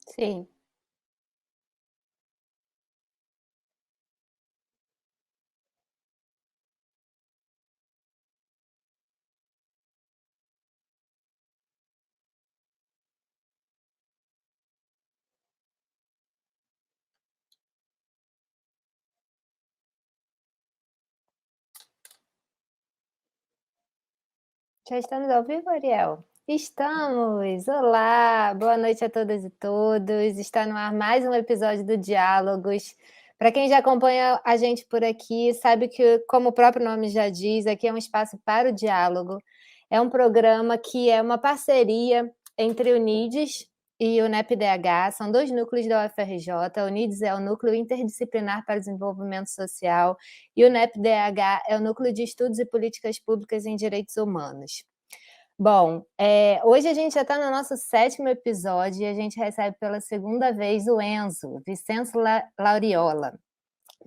Sim. Já estamos ao vivo, Ariel? Estamos! Olá, boa noite a todas e todos. Está no ar mais um episódio do Diálogos. Para quem já acompanha a gente por aqui, sabe que, como o próprio nome já diz, aqui é um espaço para o diálogo. É um programa que é uma parceria entre o NIDES e o NEPDH, são dois núcleos da UFRJ. O NIDES é o Núcleo Interdisciplinar para o Desenvolvimento Social e o NEPDH é o Núcleo de Estudos e Políticas Públicas em Direitos Humanos. Bom, hoje a gente já está no nosso 7º episódio e a gente recebe pela segunda vez o Enzo, Vicenzo Lauriola,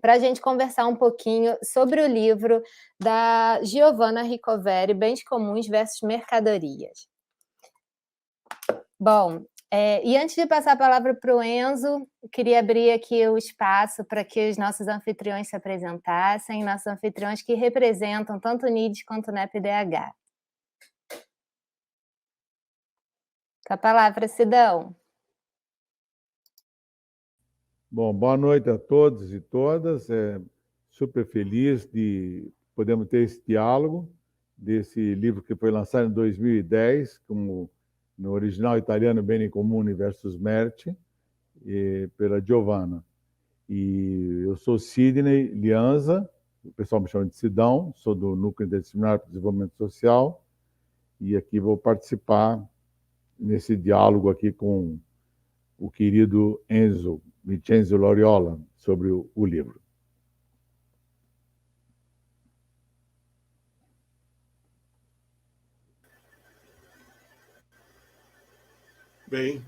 para a gente conversar um pouquinho sobre o livro da Giovanna Ricoveri, Bens Comuns versus Mercadorias. Bom, e antes de passar a palavra para o Enzo, queria abrir aqui o espaço para que os nossos anfitriões se apresentassem, nossos anfitriões que representam tanto o NIDES quanto o NEPDH. Com a palavra, Sidão. Bom, boa noite a todos e todas. Super feliz de podermos ter esse diálogo desse livro que foi lançado em 2010, como no original italiano Beni Comuni versus Merce, pela Giovanna. E eu sou Sidney Lianza, o pessoal me chama de Sidão, sou do Núcleo Interdisciplinar para o Desenvolvimento Social, e aqui vou participar nesse diálogo aqui com o querido Enzo Vicenzo Lauriola sobre o livro. Bem,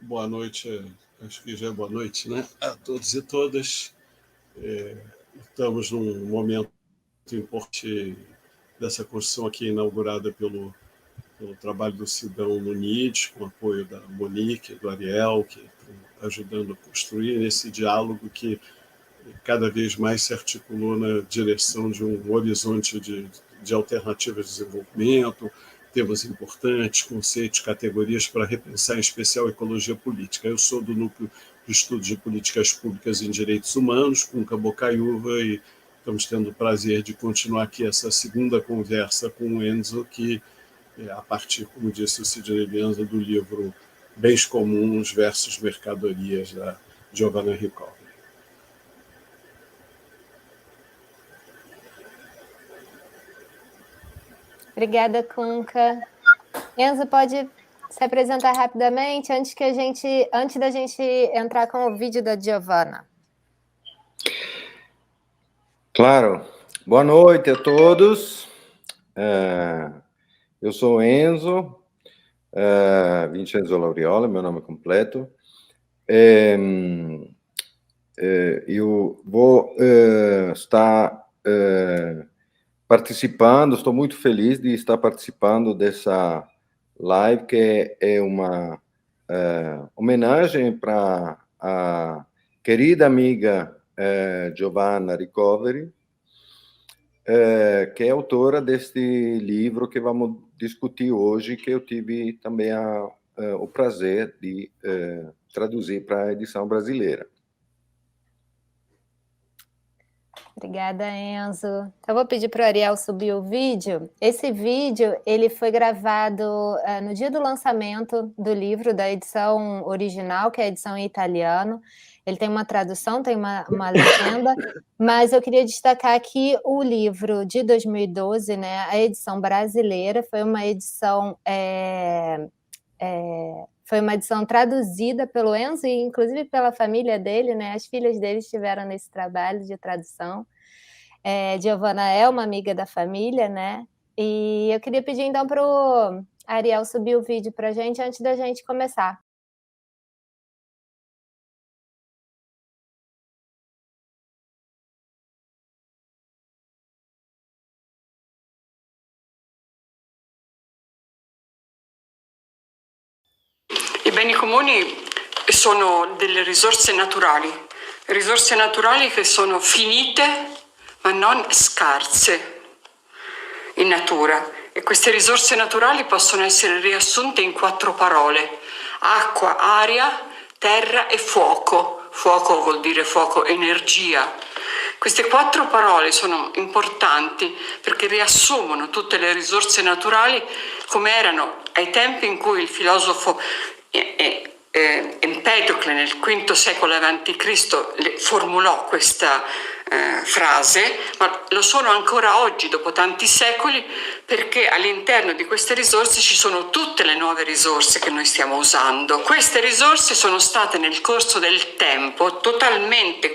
boa noite, acho que já é boa noite, né? A todos e todas. Estamos num momento importante dessa construção aqui inaugurada pelo trabalho do Sidão no NIDES, com o apoio da Monique, do Ariel, que estão ajudando a construir esse diálogo que cada vez mais se articulou na direção de um horizonte de alternativas de desenvolvimento, temas importantes, conceitos, categorias para repensar, em especial, a ecologia política. Eu sou do Núcleo de Estudos de Políticas Públicas em Direitos Humanos, com Cabocaiúva, e estamos tendo o prazer de continuar aqui essa segunda conversa com o Enzo, que a partir, como disse o Sidney Lianza, do livro Bens Comuns versus Mercadorias, da Giovanna Ricoveri. Obrigada, Kunka. Enzo, pode se apresentar rapidamente antes da gente entrar com o vídeo da Giovanna. Claro. Boa noite a todos. Eu sou Enzo Vicenzo Lauriola, meu nome completo. Eu vou estar participando, estou muito feliz de estar participando dessa live, que é uma homenagem para a querida amiga Giovanna Ricoveri, que é autora deste livro que vamos discutir hoje, que eu tive também o prazer de traduzir para a edição brasileira. Obrigada, Enzo. Então, vou pedir para o Ariel subir o vídeo. Esse vídeo ele foi gravado no dia do lançamento do livro, da edição original, que é a edição em italiano. Ele tem uma tradução, tem uma legenda, mas eu queria destacar aqui o livro de 2012, né? A edição brasileira foi uma edição traduzida pelo Enzo e, inclusive, pela família dele, né? As filhas dele estiveram nesse trabalho de tradução. Giovanna é uma amiga da família, né? E eu queria pedir, então, para o Ariel subir o vídeo para a gente antes da gente começar. I beni comuni sono delle risorse naturali che sono finite ma non scarse in natura, e queste risorse naturali possono essere riassunte in 4 parole: acqua, aria, terra e fuoco. Fuoco vuol dire fuoco, energia. Queste 4 parole sono importanti perché riassumono tutte le risorse naturali come erano ai tempi in cui il filosofo Empedocle nel V secolo a.C. formulò questa frase, ma lo sono ancora oggi dopo tanti secoli, perché all'interno di queste risorse ci sono tutte le nuove risorse che noi stiamo usando. Queste risorse sono state nel corso del tempo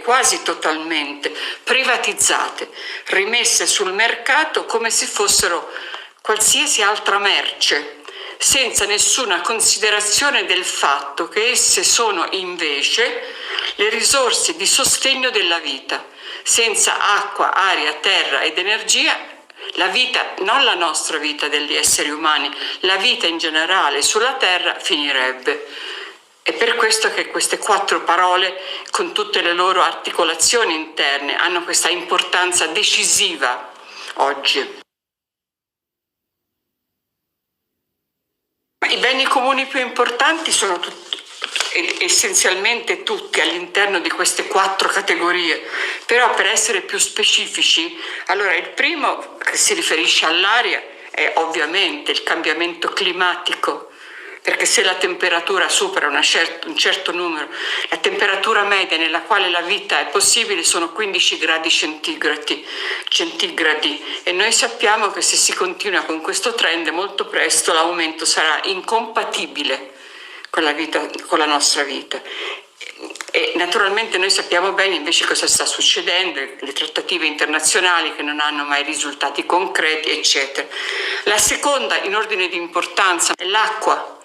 quasi totalmente privatizzate, rimesse sul mercato come se fossero qualsiasi altra merce, senza nessuna considerazione del fatto che esse sono invece le risorse di sostegno della vita. Senza acqua, aria, terra ed energia, la vita, non la nostra vita degli esseri umani, la vita in generale sulla terra finirebbe. È per questo che queste 4 parole, con tutte le loro articolazioni interne, hanno questa importanza decisiva oggi. I beni comuni più importanti sono essenzialmente tutti all'interno di queste 4 categorie, però per essere più specifici, allora il primo, che si riferisce all'aria, è ovviamente il cambiamento climatico, perché se la temperatura supera un certo numero, la temperatura media nella quale la vita è possibile sono 15 gradi centigradi, e noi sappiamo che se si continua con questo trend molto presto l'aumento sarà incompatibile con la nostra vita. E naturalmente noi sappiamo bene invece cosa sta succedendo, le trattative internazionali che non hanno mai risultati concreti, eccetera. La seconda in ordine di importanza è l'acqua.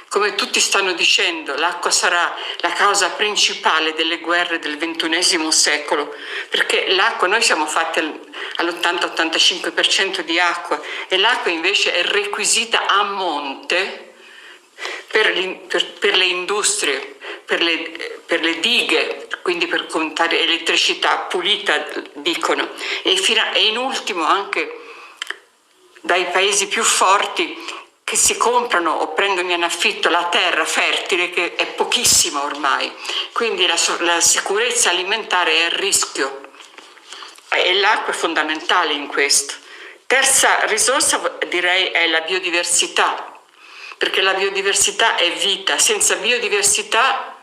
Come tutti stanno dicendo, l'acqua sarà la causa principale delle guerre del XXI secolo, perché l'acqua, noi siamo fatti all'80-85% di acqua, e l'acqua invece è requisita a monte per le industrie, per le dighe, quindi per contare elettricità pulita, dicono, e in ultimo anche dai paesi più forti che si comprano o prendono in affitto la terra fertile, che è pochissima ormai, quindi la sicurezza alimentare è a rischio, e l'acqua è fondamentale in questo. Terza risorsa direi è la biodiversità, perché la biodiversità è vita, senza biodiversità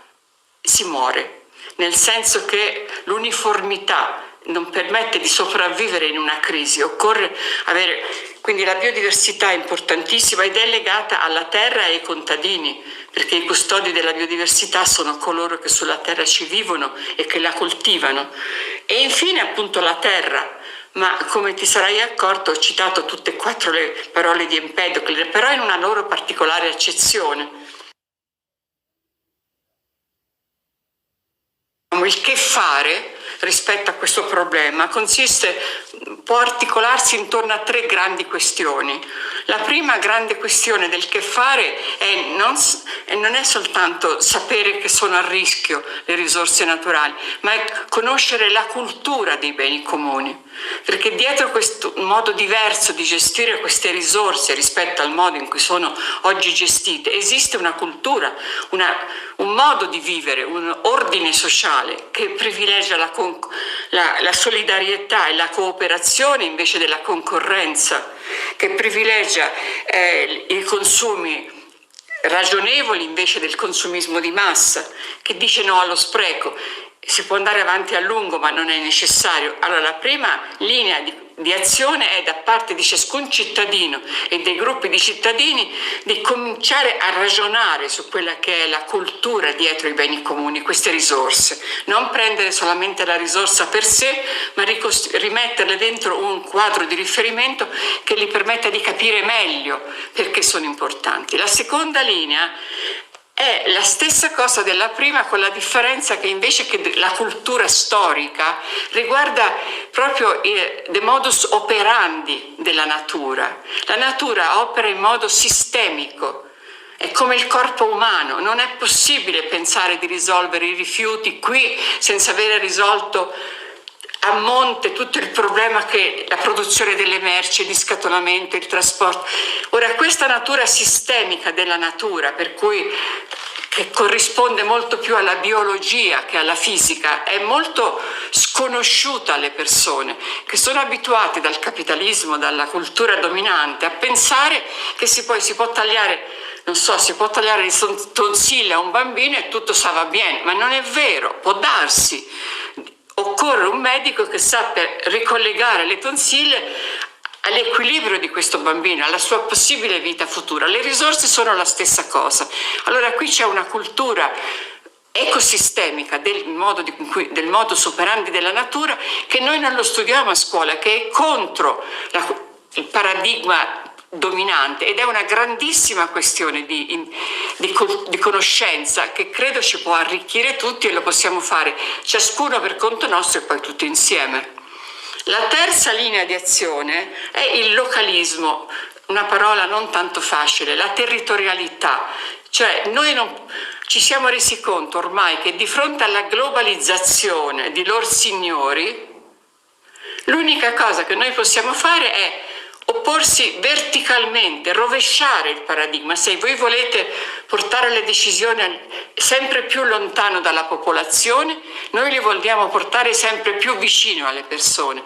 si muore, nel senso che l'uniformità non permette di sopravvivere in una crisi, occorre quindi la biodiversità è importantissima ed è legata alla terra e ai contadini, perché i custodi della biodiversità sono coloro che sulla terra ci vivono e che la coltivano. E infine appunto la terra, ma come ti sarai accorto ho citato tutte e 4 le parole di Empedocle, però in una loro particolare accezione. Il che fare rispetto a questo problema può articolarsi intorno a 3 grandi questioni. La prima grande questione del che fare non è soltanto sapere che sono a rischio le risorse naturali, ma è conoscere la cultura dei beni comuni, perché dietro questo modo diverso di gestire queste risorse rispetto al modo in cui sono oggi gestite esiste una cultura, un modo di vivere, un ordine sociale che privilegia la solidarietà e la cooperazione invece della concorrenza, che privilegia i consumi ragionevoli invece del consumismo di massa, che dice no allo spreco. Si può andare avanti a lungo, ma non è necessario. Allora, la prima linea di azione è da parte di ciascun cittadino e dei gruppi di cittadini di cominciare a ragionare su quella che è la cultura dietro i beni comuni, queste risorse. Non prendere solamente la risorsa per sé, ma rimetterle dentro un quadro di riferimento che gli permetta di capire meglio perché sono importanti. La seconda linea è la stessa cosa della prima, con la differenza che invece che la cultura storica riguarda proprio the modus operandi della natura. La natura opera in modo sistemico è come il corpo umano, non è possibile pensare di risolvere i rifiuti qui senza avere risolto a monte tutto il problema che la produzione delle merci, il scatolamento, il trasporto. Ora, questa natura sistemica della natura, per cui che corrisponde molto più alla biologia che alla fisica, è molto sconosciuta alle persone che sono abituate dal capitalismo, dalla cultura dominante, a pensare che si può tagliare, non so, si può tagliare le tonsille a un bambino e tutto va bene, ma non è vero, può darsi. Occorre un medico che sappia ricollegare le tonsille all'equilibrio di questo bambino, alla sua possibile vita futura. Le risorse sono la stessa cosa. Allora qui c'è una cultura ecosistemica del modus operandi della natura che noi non lo studiamo a scuola, che è contro il paradigma dominante, ed è una grandissima questione di conoscenza che credo ci può arricchire tutti, e lo possiamo fare ciascuno per conto nostro e poi tutti insieme. La terza linea di azione è il localismo, una parola non tanto facile, la territorialità. Cioè noi ci siamo resi conto ormai che di fronte alla globalizzazione di lor signori, l'unica cosa che noi possiamo fare è opporsi verticalmente, rovesciare il paradigma. Se voi volete portare le decisioni sempre più lontano dalla popolazione, noi le vogliamo portare sempre più vicino alle persone.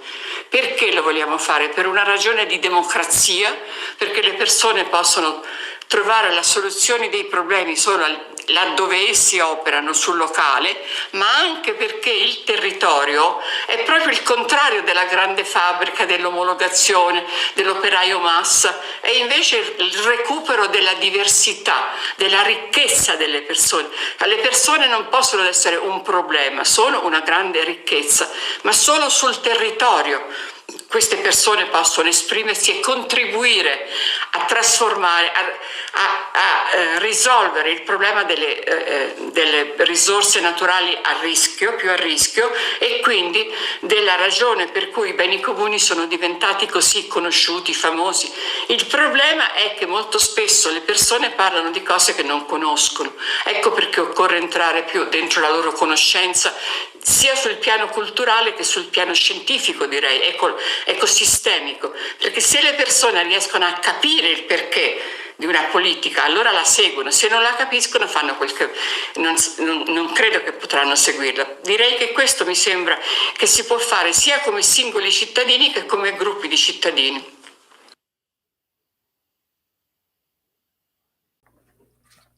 Perché lo vogliamo fare? Per una ragione di democrazia, perché le persone possono trovare la soluzione dei problemi solo laddove essi operano sul locale, ma anche perché il territorio è proprio il contrario della grande fabbrica, dell'omologazione, dell'operaio massa, è invece il recupero della diversità, della ricchezza delle persone. Le persone non possono essere un problema, sono una grande ricchezza, ma solo sul territorio queste persone possono esprimersi e contribuire a trasformare, a risolvere il problema delle risorse naturali più a rischio, e quindi della ragione per cui i beni comuni sono diventati così conosciuti, famosi. Il problema è che molto spesso le persone parlano di cose che non conoscono. Ecco perché occorre entrare più dentro la loro conoscenza, sia sul piano culturale che sul piano scientifico, direi, ecosistemico, perché se le persone riescono a capire il perché di una politica, allora la seguono. Se non la capiscono, fanno quel che non credo che potranno seguirla. Direi che questo mi sembra che si può fare sia come singoli cittadini che come gruppi di cittadini.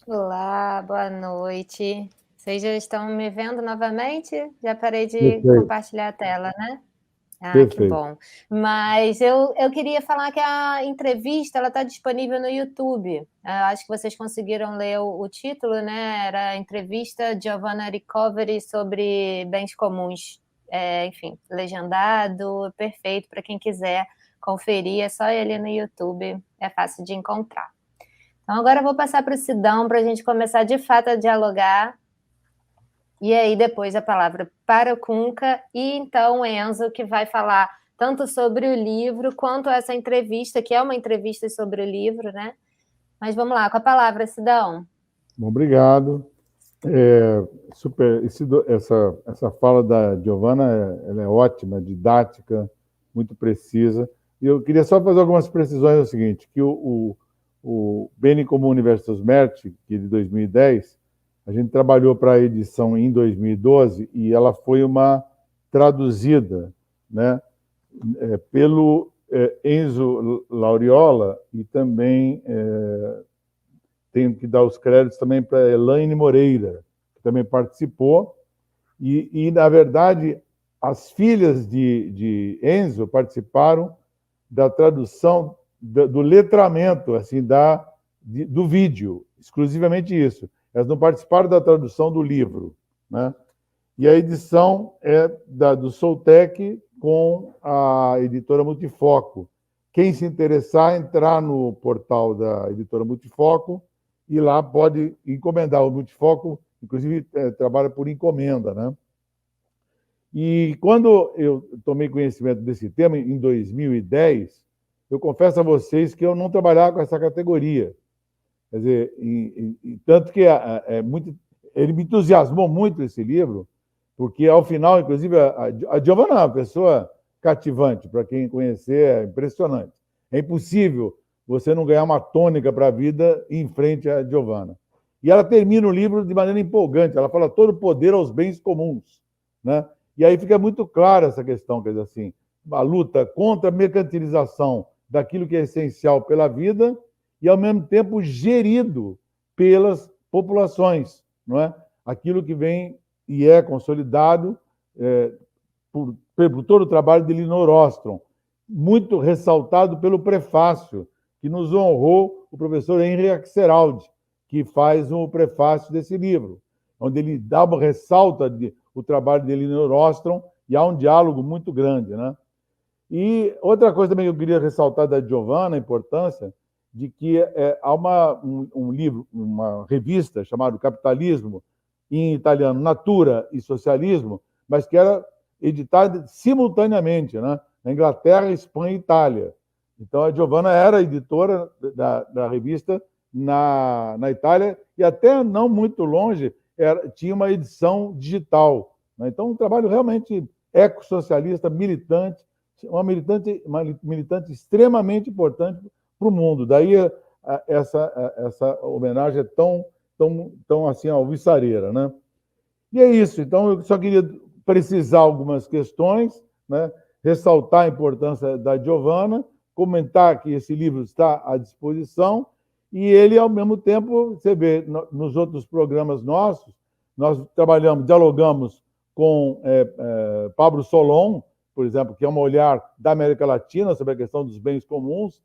Olá, boa noite. Vocês já estão me vendo novamente? Já parei de Perfeito. compartilhar a tela, né? Ah, que Perfeito. bom. Mas eu queria falar que a entrevista está disponível no YouTube. Eu acho que vocês conseguiram ler o título, né? Era a entrevista Giovanna Recovery sobre bens comuns. Enfim, legendado, perfeito para quem quiser conferir. É só ir ali no YouTube, é fácil de encontrar. Então, agora eu vou passar para o Sidão para a gente começar de fato a dialogar. E aí, depois, a palavra para o Kunka e, então, o Enzo, que vai falar tanto sobre o livro quanto essa entrevista, que é uma entrevista sobre o livro, né? Mas vamos lá, com a palavra, Sidão. Bom, obrigado. Essa fala da Giovanna, ela é ótima, didática, muito precisa. E eu queria só fazer algumas precisões, é o seguinte, que o Beni Comum Universus Merti, que é de 2010, a gente trabalhou para a edição em 2012 e ela foi uma traduzida, né, pelo Enzo Lauriola, e também tenho que dar os créditos também para Elaine Moreira, que também participou, e na verdade, as filhas de Enzo participaram da tradução do letramento, assim, do vídeo, exclusivamente isso. Elas não participaram da tradução do livro, né? E a edição é do Soltec com a editora Multifoco. Quem se interessar, entrar no portal da editora Multifoco e lá pode encomendar. O Multifoco, inclusive, trabalha por encomenda, né? E quando eu tomei conhecimento desse tema, em 2010, eu confesso a vocês que eu não trabalhava com essa categoria. Quer dizer, tanto que ele me entusiasmou muito esse livro, porque ao final, inclusive, a Giovanna é uma pessoa cativante, para quem conhecer, é impressionante. É impossível você não ganhar uma tônica para a vida em frente à Giovanna. E ela termina o livro de maneira empolgante, ela fala todo o poder aos bens comuns, né? E aí fica muito clara essa questão, quer dizer assim, a luta contra a mercantilização daquilo que é essencial pela vida e, ao mesmo tempo, gerido pelas populações, não é? Aquilo que vem e é consolidado por todo o trabalho de Elinor Ostrom, muito ressaltado pelo prefácio, que nos honrou o professor Henry Axelrod, que faz o prefácio desse livro, onde ele ressalta o trabalho de Elinor Ostrom e há um diálogo muito grande, né? E outra coisa também que eu queria ressaltar da Giovanna, a importância de que há um livro, uma revista chamada Capitalismo, em italiano, Natura e Socialismo, mas que era editada simultaneamente, né? Na Inglaterra, Espanha e Itália. Então, a Giovanna era editora da revista na Itália e até não muito longe tinha uma edição digital, né? Então, um trabalho realmente ecossocialista, militante, uma militante extremamente importante para o mundo. Daí essa homenagem é tão assim alvissareira, né? E é isso. Então, eu só queria precisar algumas questões, né? Ressaltar a importância da Giovanna, comentar que esse livro está à disposição e ele, ao mesmo tempo, você vê, nos outros programas nossos, nós dialogamos com Pablo Solon, por exemplo, que é um olhar da América Latina sobre a questão dos bens comuns,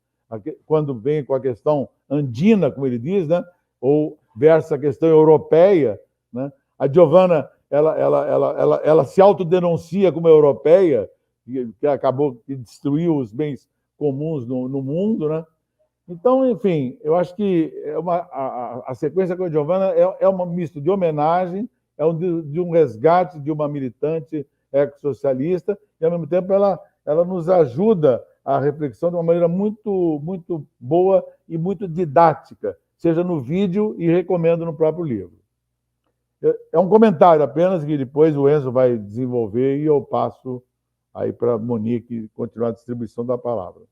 quando vem com a questão andina, como ele diz, né? Ou versus a questão europeia, né? A Giovanna, ela se autodenuncia como europeia, que acabou que destruiu os bens comuns no mundo, né? Então, enfim, eu acho que a sequência com a Giovanna é um misto de homenagem, de um resgate de uma militante ecossocialista, e, ao mesmo tempo, ela nos ajuda à reflexão de uma maneira muito, muito boa e muito didática, seja no vídeo e recomendo no próprio livro. É um comentário apenas, que depois o Enzo vai desenvolver e eu passo aí para a Monique continuar a distribuição da palavra.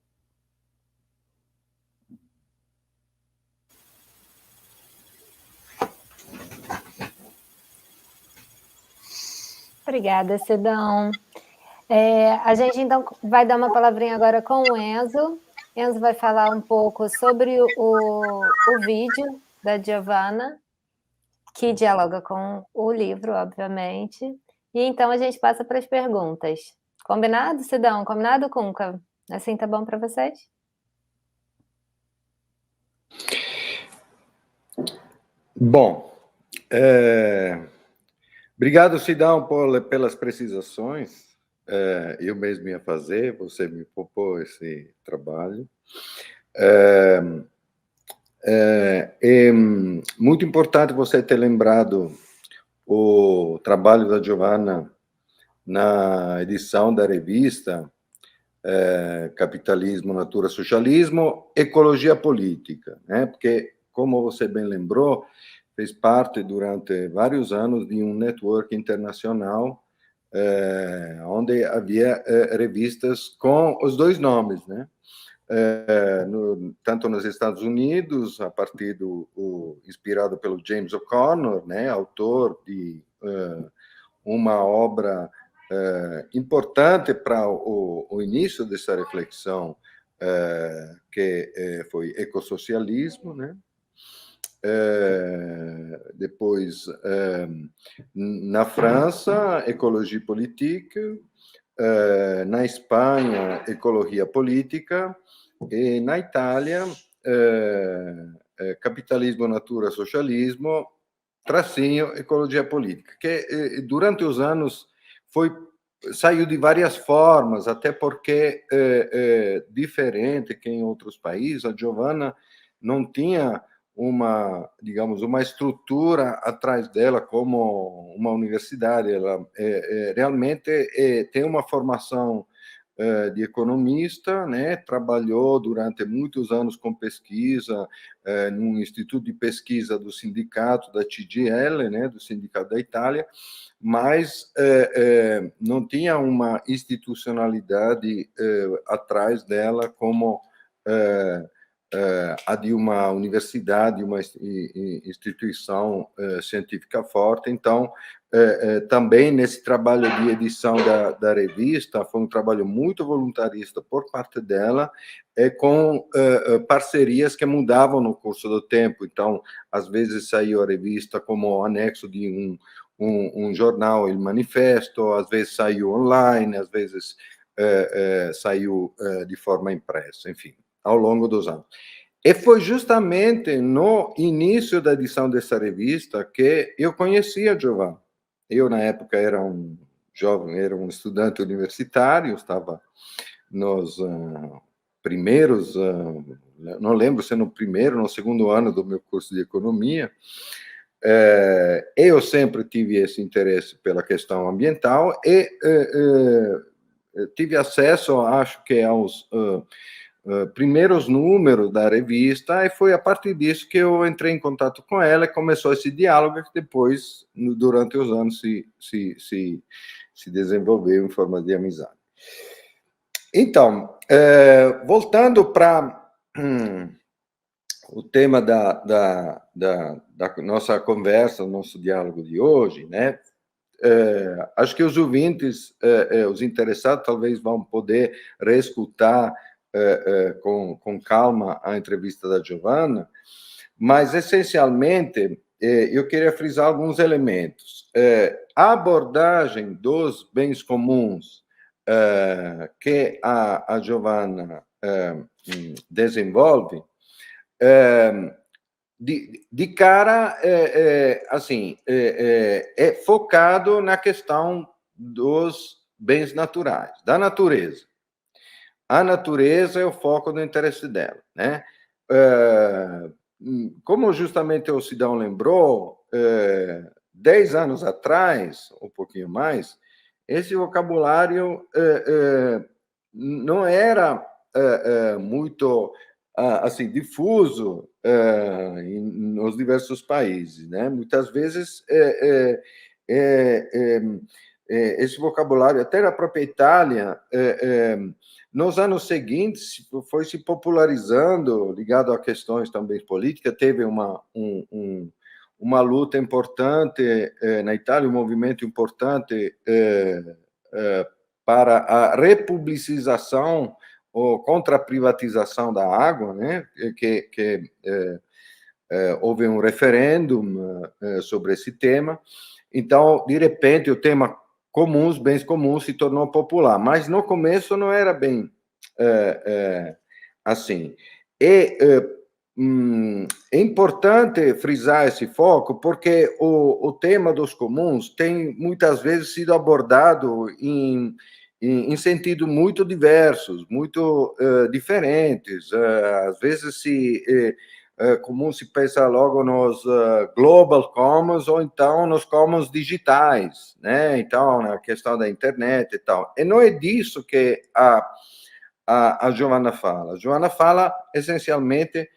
Obrigada, Sidão. A gente, então, vai dar uma palavrinha agora com o Enzo. Enzo vai falar um pouco sobre o vídeo da Giovanna, que dialoga com o livro, obviamente. E então a gente passa para as perguntas. Combinado, Sidão? Combinado, Cunca? Assim tá bom para vocês? Bom, obrigado, Sidão, pelas precisações. Eu mesmo ia fazer, você me propôs esse trabalho. É muito importante você ter lembrado o trabalho da Giovanna na edição da revista Capitalismo, Natura, Socialismo, Ecologia Política, né? Porque, como você bem lembrou, fez parte durante vários anos de um network internacional onde havia revistas com os dois nomes, né? Tanto nos Estados Unidos, a partir inspirado pelo James O'Connor, né, autor de uma obra importante para o início dessa reflexão, que foi ecossocialismo, né? Depois, na França, Ecologie Politique, na Espanha, Ecologia Política, e na Itália, Capitalismo, Natura, Socialismo, tracinho, Ecologia Política, que durante os anos saiu de várias formas, até porque, diferente que em outros países, a Giovanna não tinha digamos, uma estrutura atrás dela como uma universidade. Ela realmente tem uma formação de economista, né? Trabalhou durante muitos anos com pesquisa num instituto de pesquisa do sindicato da CGIL, né? Do Sindicato da Itália, mas não tinha uma institucionalidade atrás dela como a de uma universidade, uma instituição científica forte. Então, também nesse trabalho de edição da revista, foi um trabalho muito voluntarista por parte dela, com parcerias que mudavam no curso do tempo. Então, às vezes saiu a revista como anexo de um jornal, Il Manifesto, às vezes saiu online, às vezes saiu de forma impressa, enfim, ao longo dos anos. E foi justamente no início da edição dessa revista que eu conheci a Giovanna. Eu, na época, era um jovem, era um estudante universitário, estava nos primeiros, não lembro se no primeiro ou no segundo ano do meu curso de economia. Eu sempre tive esse interesse pela questão ambiental e tive acesso, acho que aos primeiros números da revista, e foi a partir disso que eu entrei em contato com ela e começou esse diálogo que depois, durante os anos, se desenvolveu em forma de amizade. Então, voltando para o tema da nossa conversa, nosso diálogo de hoje, né? Acho que os ouvintes, os interessados, talvez vão poder reescutar com calma a entrevista da Giovanna, mas, essencialmente, eu queria frisar alguns elementos. A abordagem dos bens comuns que a Giovanna desenvolve, de cara, assim, é focado na questão dos bens naturais, da natureza. A natureza é o foco do interesse dela, né? Como justamente o Sidão lembrou, 10 anos atrás, um pouquinho mais, esse vocabulário não era muito assim difuso nos diversos países, né? Muitas vezes esse vocabulário, até na própria Itália, nos anos seguintes, foi se popularizando, ligado a questões também políticas. Teve uma luta importante na Itália, um movimento importante para a republicização ou contra a privatização da água, né? Que houve um referêndum sobre esse tema. Então, de repente, o tema comuns, bens comuns, se tornou popular, mas no começo não era bem assim. E é importante frisar esse foco, porque o tema dos comuns tem muitas vezes sido abordado em sentidos muito diversos, muito diferentes. Às vezes comum se pensa logo nos global commons ou então nos commons digitais, né? Então, na questão da internet e tal. E não é disso que a Giovanna fala. A Giovanna fala essencialmente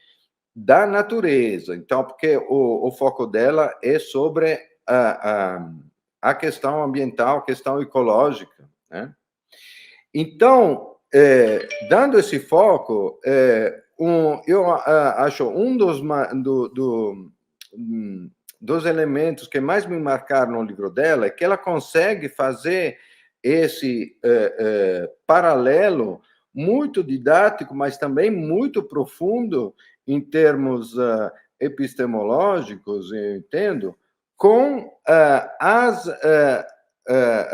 da natureza. Então, porque o foco dela é sobre a questão ambiental, a questão ecológica, né? Então, dando esse foco, eu acho um dos elementos que mais me marcaram no livro dela é que ela consegue fazer esse paralelo muito didático, mas também muito profundo em termos epistemológicos, eu entendo, com as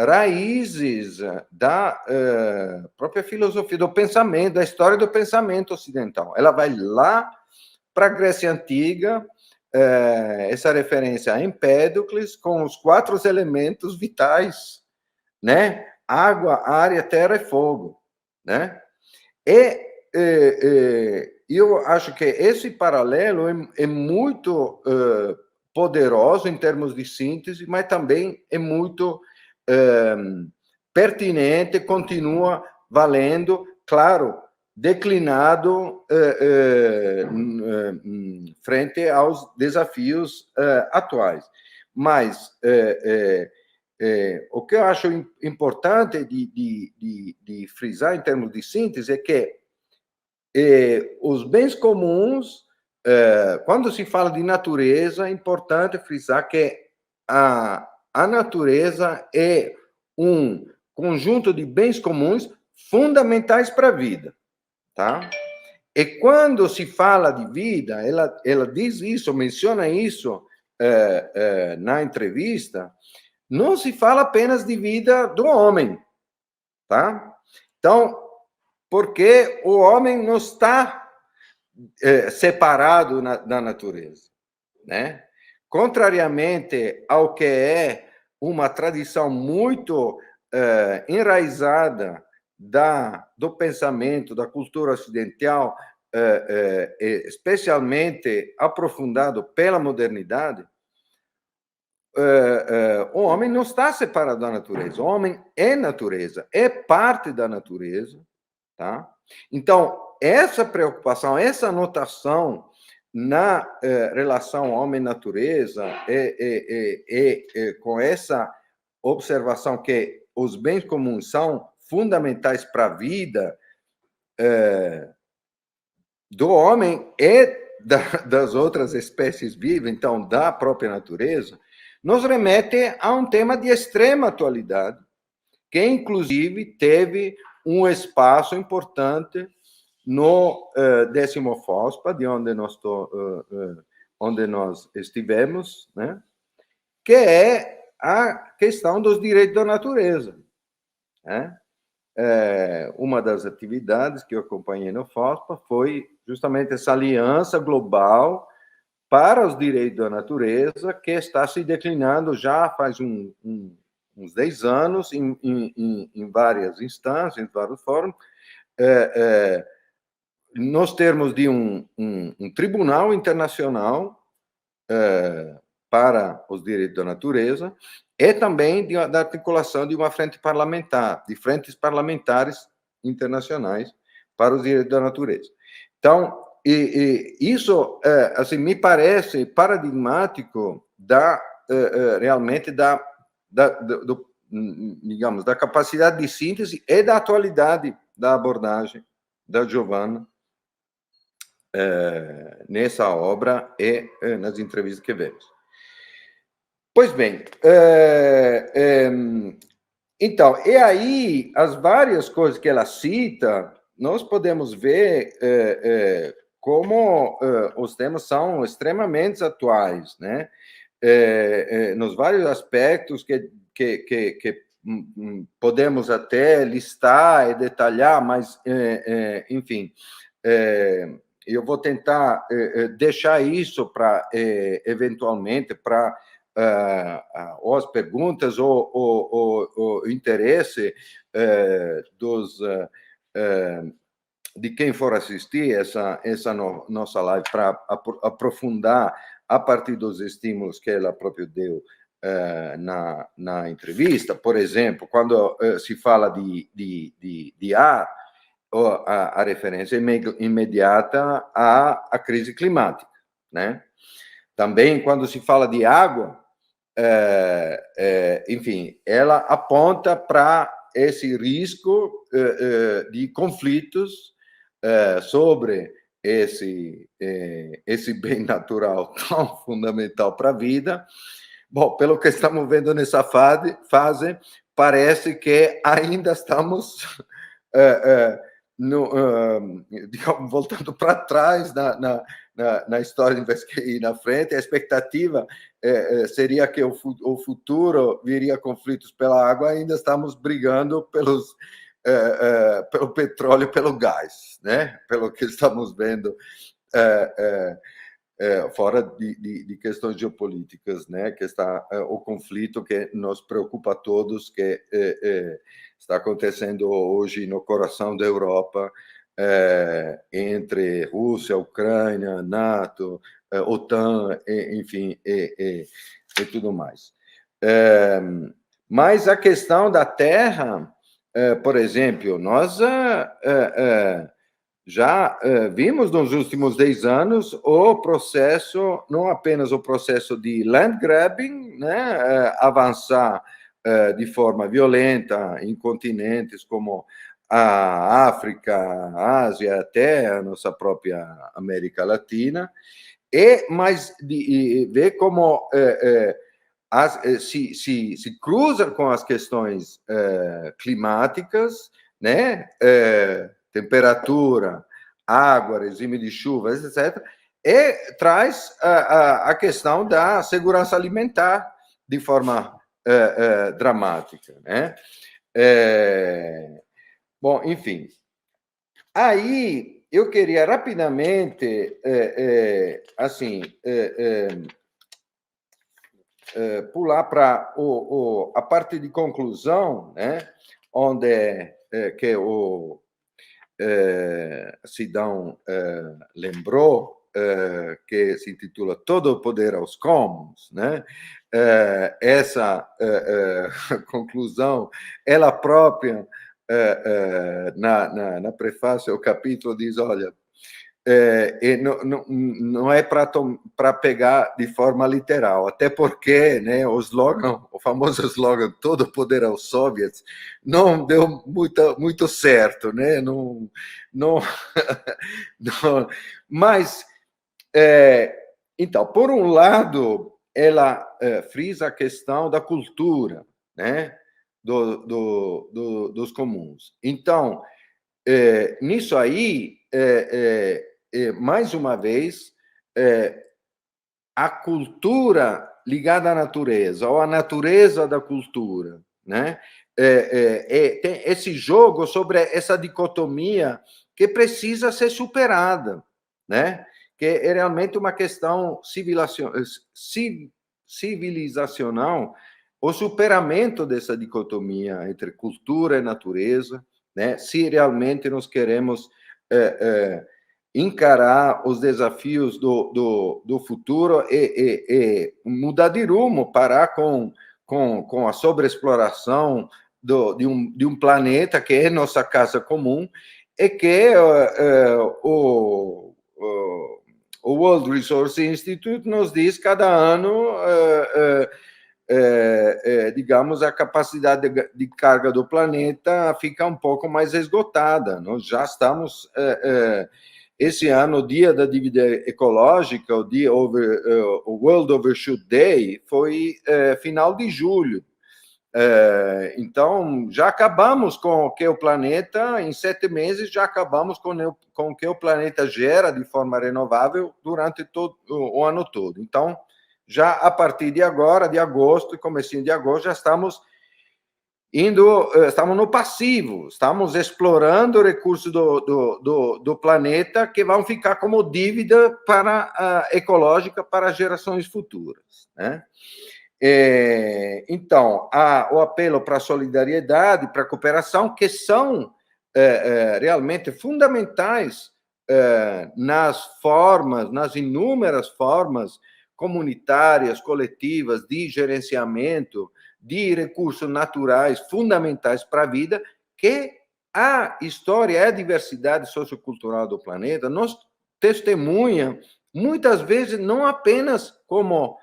raízes da própria filosofia, do pensamento, da história do pensamento ocidental. Ela vai lá para a Grécia Antiga, essa referência a Empédocles, com os 4 elementos vitais, né? Água, ar, terra e fogo, né? E eu acho que esse paralelo é muito poderoso em termos de síntese, mas também é muito pertinente, continua valendo, claro, declinado frente aos desafios atuais. Mas o que eu acho importante de frisar em termos de síntese é que os bens comuns, quando se fala de natureza, é importante frisar que a natureza é um conjunto de bens comuns fundamentais para a vida, tá? E quando se fala de vida, ela diz isso, menciona isso na entrevista, não se fala apenas de vida do homem, tá? Então, porque o homem não está separado da natureza, né? Contrariamente ao que é uma tradição muito enraizada do pensamento, da cultura ocidental, especialmente aprofundado pela modernidade, o homem não está separado da natureza. O homem é natureza, é parte da natureza, tá? Então, essa preocupação, essa anotação na relação homem-natureza, com essa observação que os bens comuns são fundamentais para a vida do homem e das outras espécies vivas, então, da própria natureza, nos remete a um tema de extrema atualidade, que, inclusive, teve um espaço importante no 10º FOSPA, de onde nós estivemos, né? Que é a questão dos direitos da natureza, né? Uma das atividades que eu acompanhei no FOSPA foi justamente essa aliança global para os direitos da natureza, que está se declinando já faz uns 10 anos em várias instâncias, em vários fóruns, nos termos de um tribunal internacional para os direitos da natureza, e também da articulação de uma frente parlamentar, de frentes parlamentares internacionais para os direitos da natureza. Então, isso assim, me parece paradigmático realmente digamos, da capacidade de síntese e da atualidade da abordagem da Giovanna nessa obra e nas entrevistas que vemos. Pois bem, então, e aí, as várias coisas que ela cita, nós podemos ver como os temas são extremamente atuais, né? Nos vários aspectos que podemos até listar e detalhar, mas, enfim, eu vou tentar deixar isso para, eventualmente, para ou as perguntas ou o interesse de quem for assistir essa nossa live para aprofundar a partir dos estímulos que ela própria deu na entrevista. Por exemplo, quando se fala de ar, a referência imediata à crise climática, né? Também, quando se fala de água, enfim, ela aponta para esse risco de conflitos sobre esse bem natural tão fundamental para a vida. Bom, pelo que estamos vendo nessa fase, parece que ainda estamos digamos, voltando para trás na história e na frente. A expectativa seria que o futuro viria conflitos pela água, ainda estamos brigando pelo petróleo e pelo gás, né? Pelo que estamos vendo, fora de questões geopolíticas, né? Que está o conflito que nos preocupa a todos, que está acontecendo hoje no coração da Europa, entre Rússia, Ucrânia, NATO, OTAN, enfim, e tudo mais. Mas a questão da terra por exemplo, nós já vimos nos últimos 10 anos o processo, não apenas o processo de land grabbing, né, avançar de forma violenta em continentes como a África, a Ásia, até a nossa própria América Latina, mas ver como se cruza com as questões climáticas, né? Temperatura, água, regime de chuvas, etc., e traz a questão da segurança alimentar de forma dramática, né? Bom, enfim. Aí eu queria rapidamente, assim, pular para a parte de conclusão, né? Onde que o Sidão lembrou, que se intitula Todo o Poder aos Commons, né? Essa conclusão, ela própria, na prefácio ao capítulo, diz, olha, não é para pegar de forma literal, até porque, né, o famoso slogan Todo o Poder aos Soviets não deu muito certo, né? Não, mas, então, por um lado, ela frisa a questão da cultura, né, dos comuns. Então, nisso aí, mais uma vez, a cultura ligada à natureza, ou a natureza da cultura, né? Tem esse jogo sobre essa dicotomia que precisa ser superada, né? Que é realmente uma questão civilizacional, o superamento dessa dicotomia entre cultura e natureza, né? Se realmente nós queremos encarar os desafios do futuro e mudar de rumo, parar com a sobreexploração de um planeta que é nossa casa comum e que o World Resources Institute nos diz cada ano, digamos, a capacidade de carga do planeta fica um pouco mais esgotada. Nós já estamos... esse ano, o dia da dívida ecológica, o World Overshoot Day, foi final de julho. Então, já acabamos com o que o planeta, em 7 meses, já acabamos com o que o planeta gera de forma renovável durante todo o ano todo. Então, já a partir de agora, de agosto, e comecinho de agosto, já estamos no passivo, estamos explorando recursos do planeta que vão ficar como dívida ecológica para gerações futuras, né? Então, o apelo para a solidariedade, para a cooperação, que são realmente fundamentais nas inúmeras formas comunitárias, coletivas, de gerenciamento de recursos naturais fundamentais para a vida, que a história e a diversidade sociocultural do planeta nos testemunha, muitas vezes, não apenas como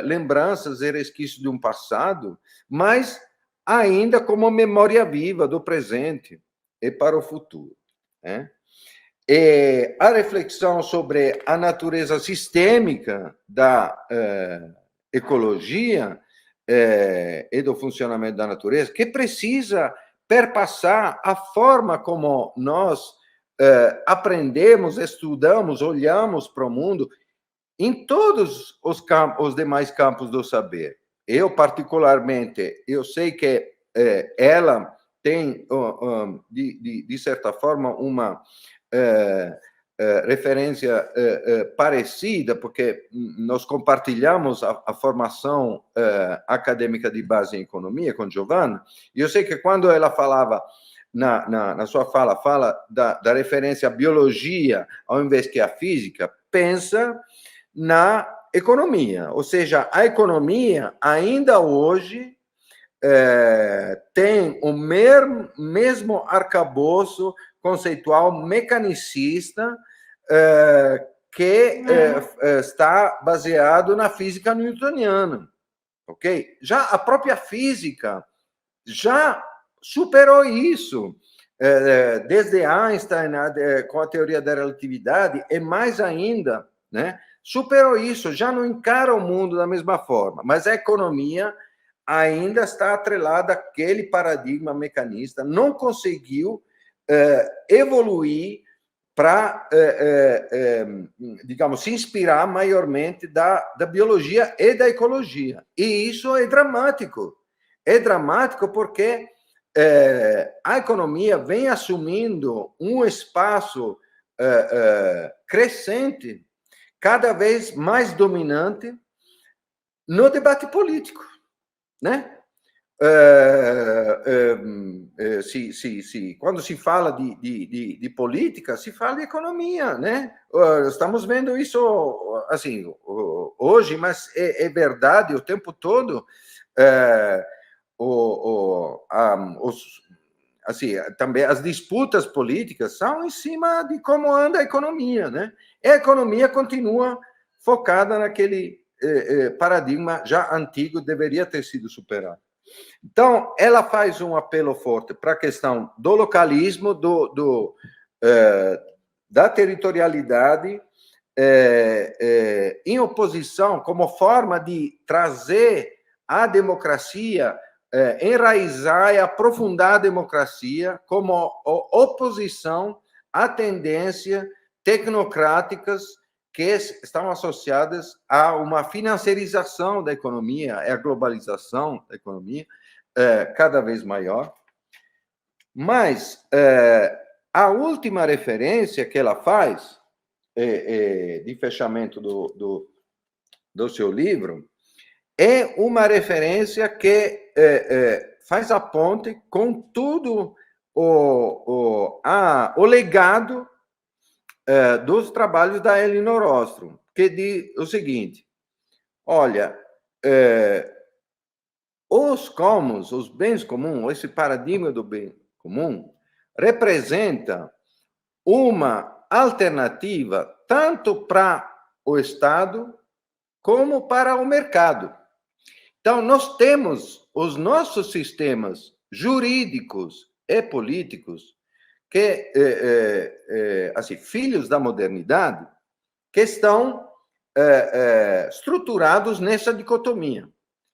lembranças e resquícios de um passado, mas ainda como memória viva do presente e para o futuro, né? E a reflexão sobre a natureza sistêmica da ecologia e do funcionamento da natureza, que precisa perpassar a forma como nós aprendemos, estudamos, olhamos para o mundo em todos os demais campos do saber. Eu, particularmente, eu sei que ela tem, de certa forma, uma referência parecida, porque nós compartilhamos a formação acadêmica de base em economia com Giovanna, e eu sei que quando ela falava, na sua fala da referência à biologia, ao invés que à física, pensa na economia, ou seja, a economia ainda hoje tem o mesmo arcabouço conceitual mecanicista que está baseado na física newtoniana, ok? Já a própria física já superou isso, desde Einstein, com a teoria da relatividade, e mais ainda, né? Superou isso, já não encara o mundo da mesma forma, mas a economia ainda está atrelada àquele paradigma mecanista, não conseguiu evoluir para, digamos, se inspirar maiormente da biologia e da ecologia. E isso é dramático. É dramático porque a economia vem assumindo um espaço crescente, cada vez mais dominante no debate político, né? Quando se fala de política, se fala de economia, né? Estamos vendo isso assim hoje, mas é verdade o tempo todo. Assim, também as disputas políticas são em cima de como anda a economia, né? E a economia continua focada naquele paradigma já antigo, deveria ter sido superado. Então, ela faz um apelo forte para a questão do localismo, da territorialidade, em oposição, como forma de trazer a democracia, enraizar e aprofundar a democracia, como oposição à tendência tecnocráticas que estão associadas a uma financiarização da economia, a globalização da economia cada vez maior. Mas a última referência que ela faz, de fechamento do seu livro, é uma referência que faz a ponte com tudo o legado dos trabalhos da Elinor Ostrom, que diz o seguinte: olha, os bens comuns, esse paradigma do bem comum, representa uma alternativa tanto para o Estado como para o mercado. Então, nós temos os nossos sistemas jurídicos e políticos que, assim, filhos da modernidade, que estão estruturados nessa dicotomia.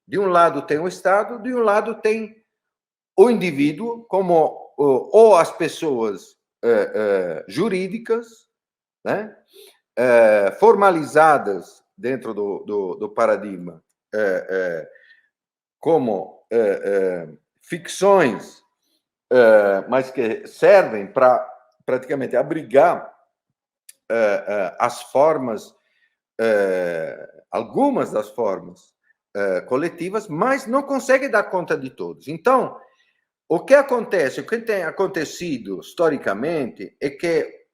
De um lado tem o Estado, de um lado tem o indivíduo, como ou as pessoas jurídicas, né, formalizadas dentro do paradigma, como ficções, mas que servem para praticamente abrigar as formas, algumas das formas coletivas, mas não conseguem dar conta de todos. Então, o que acontece, o que tem acontecido historicamente é que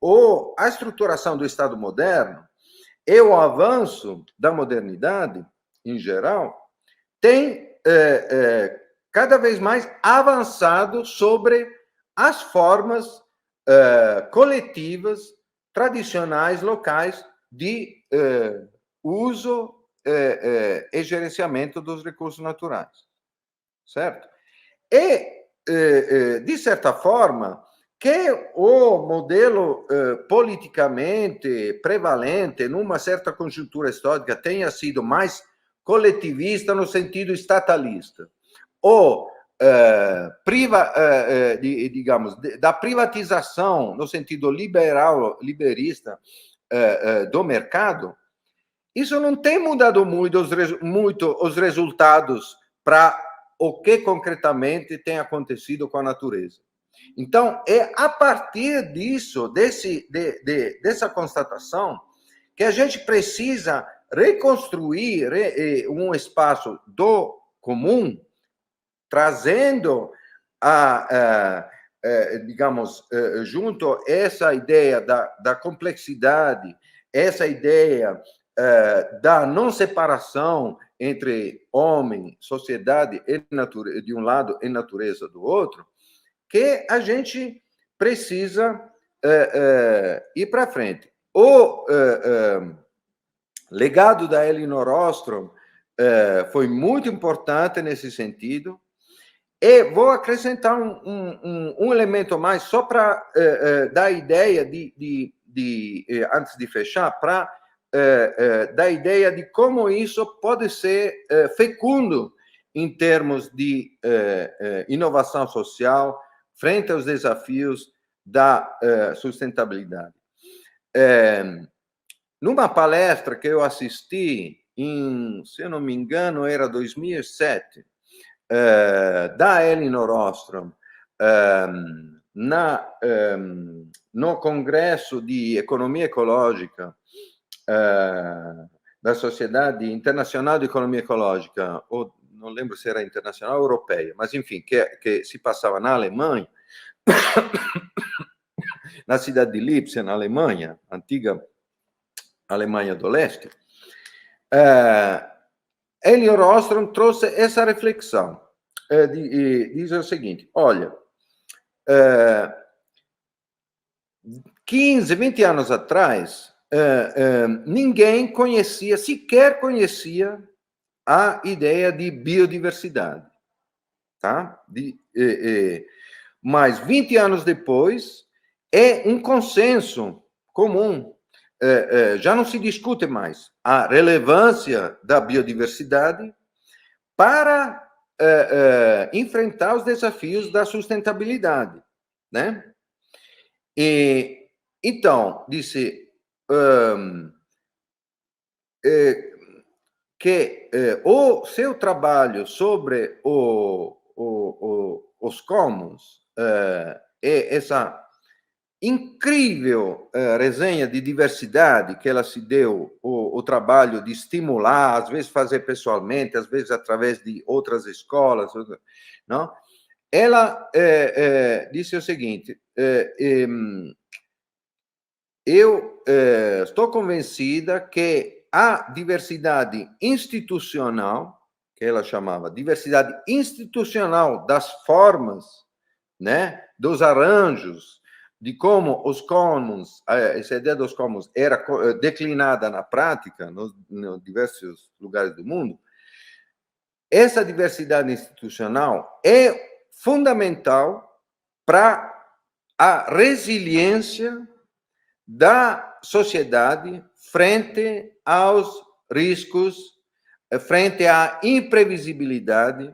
a estruturação do Estado moderno e o avanço da modernidade, em geral, tem cada vez mais avançado sobre as formas coletivas, tradicionais, locais, de uso e gerenciamento dos recursos naturais. Certo? E, de certa forma, que o modelo politicamente prevalente, numa certa conjuntura histórica, tenha sido mais coletivista no sentido estatalista, ou digamos, da privatização no sentido liberista do mercado, isso não tem mudado muito os resultados para o que concretamente tem acontecido com a natureza. Então, é a partir disso, dessa constatação, que a gente precisa reconstruir um espaço do comum, trazendo digamos, junto essa ideia da complexidade, essa ideia da não separação entre homem, sociedade e natureza, de um lado e natureza do outro, que a gente precisa ir para frente. O legado da Elinor Ostrom foi muito importante nesse sentido. E vou acrescentar um elemento mais, só para dar ideia antes de fechar, para dar ideia de como isso pode ser fecundo em termos de inovação social frente aos desafios da sustentabilidade. Numa palestra que eu assisti se eu não me engano, era 2007, da Elinor Ostrom, no Congresso de Economia Ecológica da Sociedade Internacional de Economia Ecológica, ou não lembro se era internacional ou europeia, mas enfim, que se passava na Alemanha, na cidade de Leipzig, na Alemanha, antiga Alemanha do Leste. Elinor Ostrom trouxe essa reflexão. Diz o seguinte: olha, 15, 20 anos atrás, ninguém sequer conhecia a ideia de biodiversidade. Tá? Mas 20 anos depois, é um consenso comum. Já não se discute mais a relevância da biodiversidade para enfrentar os desafios da sustentabilidade, né? E então disse que o seu trabalho sobre os commons e essa incrível resenha de diversidade que ela se deu o trabalho de estimular, às vezes fazer pessoalmente, às vezes através de outras escolas, não? Ela disse o seguinte: eu estou convencida que a diversidade institucional, que ela chamava diversidade institucional das formas, né, dos arranjos, de como os commons, essa ideia dos commons era declinada na prática, nos diversos lugares do mundo, essa diversidade institucional é fundamental para a resiliência da sociedade frente aos riscos, frente à imprevisibilidade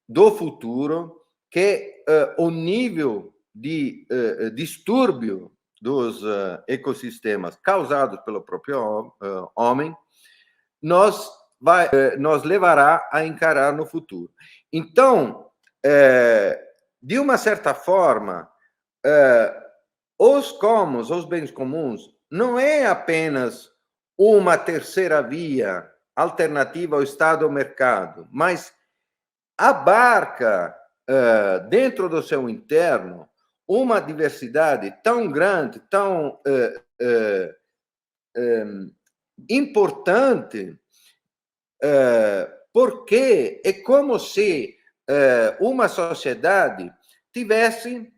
do futuro, que o nível de distúrbio dos ecossistemas causados pelo próprio homem nos levará a encarar no futuro. Então, de uma certa forma, os commons, os bens comuns, não é apenas uma terceira via alternativa ao Estado ou mercado, mas abarca dentro do seu interno uma diversidade tão grande, tão importante, porque é como se uma sociedade tivesse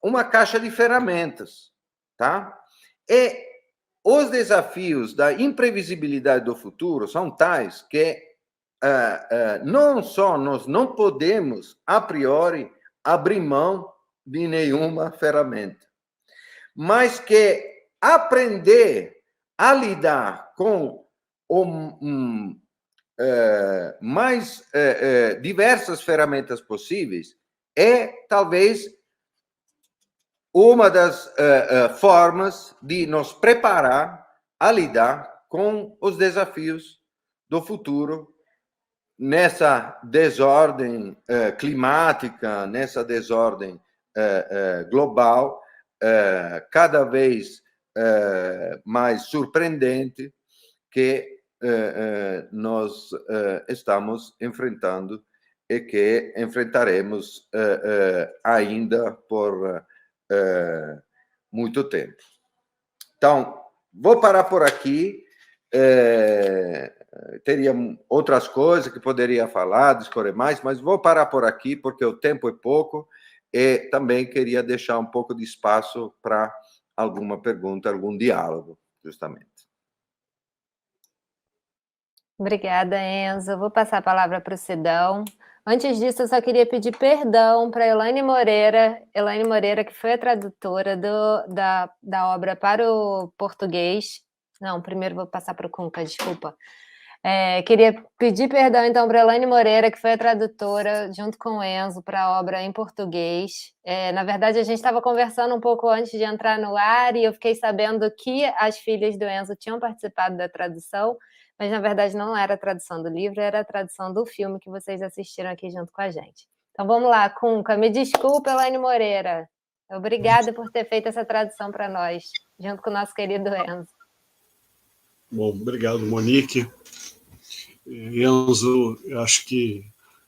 uma caixa de ferramentas, tá? E os desafios da imprevisibilidade do futuro são tais que não só nós não podemos, a priori, abrir mão de nenhuma ferramenta, mas que aprender a lidar com mais diversas ferramentas possíveis é, talvez, uma das formas de nos preparar a lidar com os desafios do futuro, nessa desordem climática, nessa desordem global, cada vez mais surpreendente, que nós estamos enfrentando e que enfrentaremos ainda por muito tempo. Então, vou parar por aqui. teria outras coisas que poderia falar, discorrer mais, mas vou parar por aqui, porque o tempo é pouco, e também queria deixar um pouco de espaço para alguma pergunta, algum diálogo, justamente. Obrigada, Enzo. Eu vou passar a palavra para o Sidão. Antes disso, eu só queria pedir perdão para Elaine Moreira, que foi a tradutora da obra para o português. Não, primeiro vou passar para o Cunca, desculpa. Queria pedir perdão, então, para Elaine Moreira, que foi a tradutora, junto com o Enzo, para a obra em português. Na verdade, a gente estava conversando um pouco antes de entrar no ar, e eu fiquei sabendo que as filhas do Enzo tinham participado da tradução, mas, na verdade, não era a tradução do livro, era a tradução do filme que vocês assistiram aqui junto com a gente. Então, vamos lá, Cunca. Me desculpa, Elaine Moreira. Obrigada por ter feito essa tradução para nós, junto com o nosso querido Enzo. Bom, obrigado, Monique. Enzo, acho que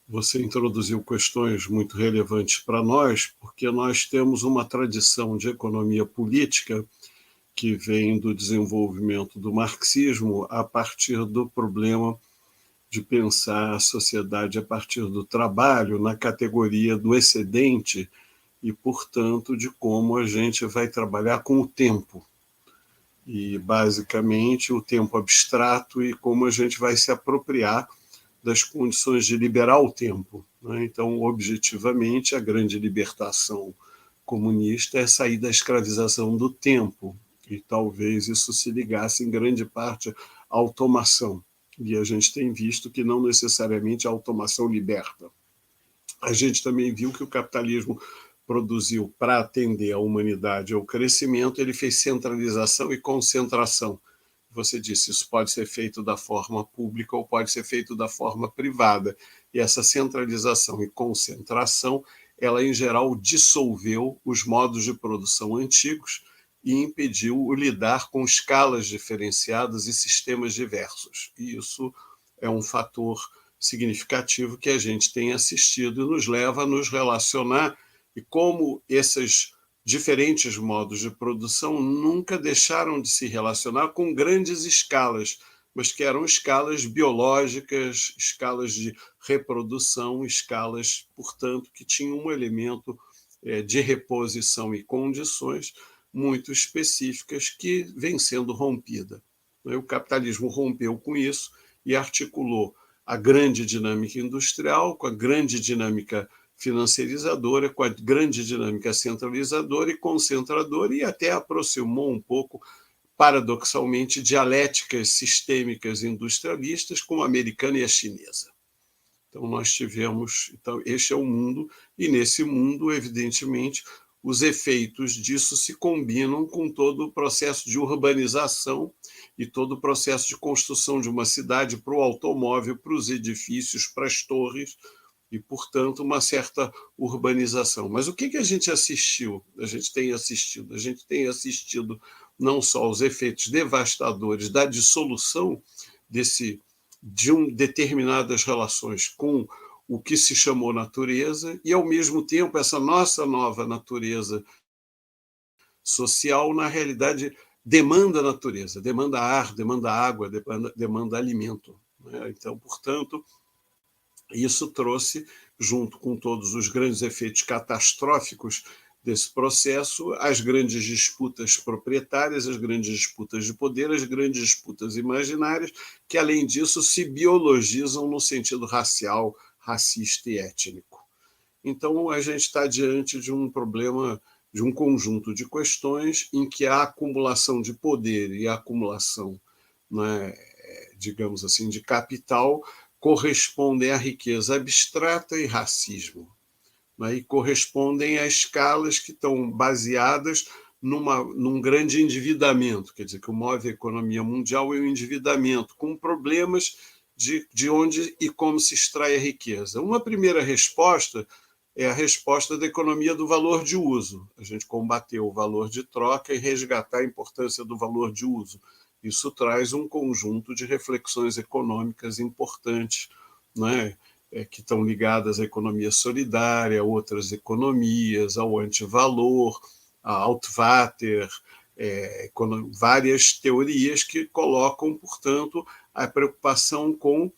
você introduziu questões muito relevantes para nós, porque nós temos uma tradição de economia política que vem do desenvolvimento do marxismo a partir do problema de pensar a sociedade a partir do trabalho na categoria do excedente e, portanto, de como a gente vai trabalhar com o tempo. E, basicamente, o tempo abstrato e como a gente vai se apropriar das condições de liberar o tempo. Então, objetivamente, a grande libertação comunista é sair da escravização do tempo, e talvez isso se ligasse em grande parte à automação. E a gente tem visto que não necessariamente a automação liberta. A gente também viu que o capitalismo produziu para atender a humanidade ao crescimento, ele fez centralização e concentração. Você disse, isso pode ser feito da forma pública ou pode ser feito da forma privada. E essa centralização e concentração, ela, em geral, dissolveu os modos de produção antigos e impediu o lidar com escalas diferenciadas e sistemas diversos. E isso é um fator significativo que a gente tem assistido e nos leva a nos relacionar, e como esses diferentes modos de produção nunca deixaram de se relacionar com grandes escalas, mas que eram escalas biológicas, escalas de reprodução, escalas, portanto, que tinham um elemento de reposição e condições muito específicas que vem sendo rompida. O capitalismo rompeu com isso e articulou a grande dinâmica industrial com a grande dinâmica financeirizadora, com a grande dinâmica centralizadora e concentradora, e até aproximou um pouco, paradoxalmente, dialéticas sistêmicas industrialistas como a americana e a chinesa. Então, nós tivemos... Então, este é o mundo, e nesse mundo, evidentemente, os efeitos disso se combinam com todo o processo de urbanização e todo o processo de construção de uma cidade para o automóvel, para os edifícios, para as torres, e, portanto, uma certa urbanização. Mas o que a gente assistiu? A gente tem assistido não só os efeitos devastadores da dissolução de determinadas relações com o que se chamou natureza, e, ao mesmo tempo, essa nossa nova natureza social, na realidade, demanda natureza, demanda ar, demanda água, demanda alimento. Então, portanto, isso trouxe, junto com todos os grandes efeitos catastróficos desse processo, as grandes disputas proprietárias, as grandes disputas de poder, as grandes disputas imaginárias, que, além disso, se biologizam no sentido racial, racista e étnico. Então, a gente está diante de um problema, de um conjunto de questões em que a acumulação de poder e a acumulação, digamos assim, de capital correspondem à riqueza abstrata e racismo, e correspondem a escalas que estão baseadas num grande endividamento, quer dizer, que o move a economia mundial é o endividamento, com problemas de onde e como se extrai a riqueza. Uma primeira resposta é a resposta da economia do valor de uso. A gente combateu o valor de troca e resgatar a importância do valor de uso. Isso traz um conjunto de reflexões econômicas importantes, que estão ligadas à economia solidária, a outras economias, ao antivalor, a Altvater, várias teorias que colocam, portanto, a preocupação com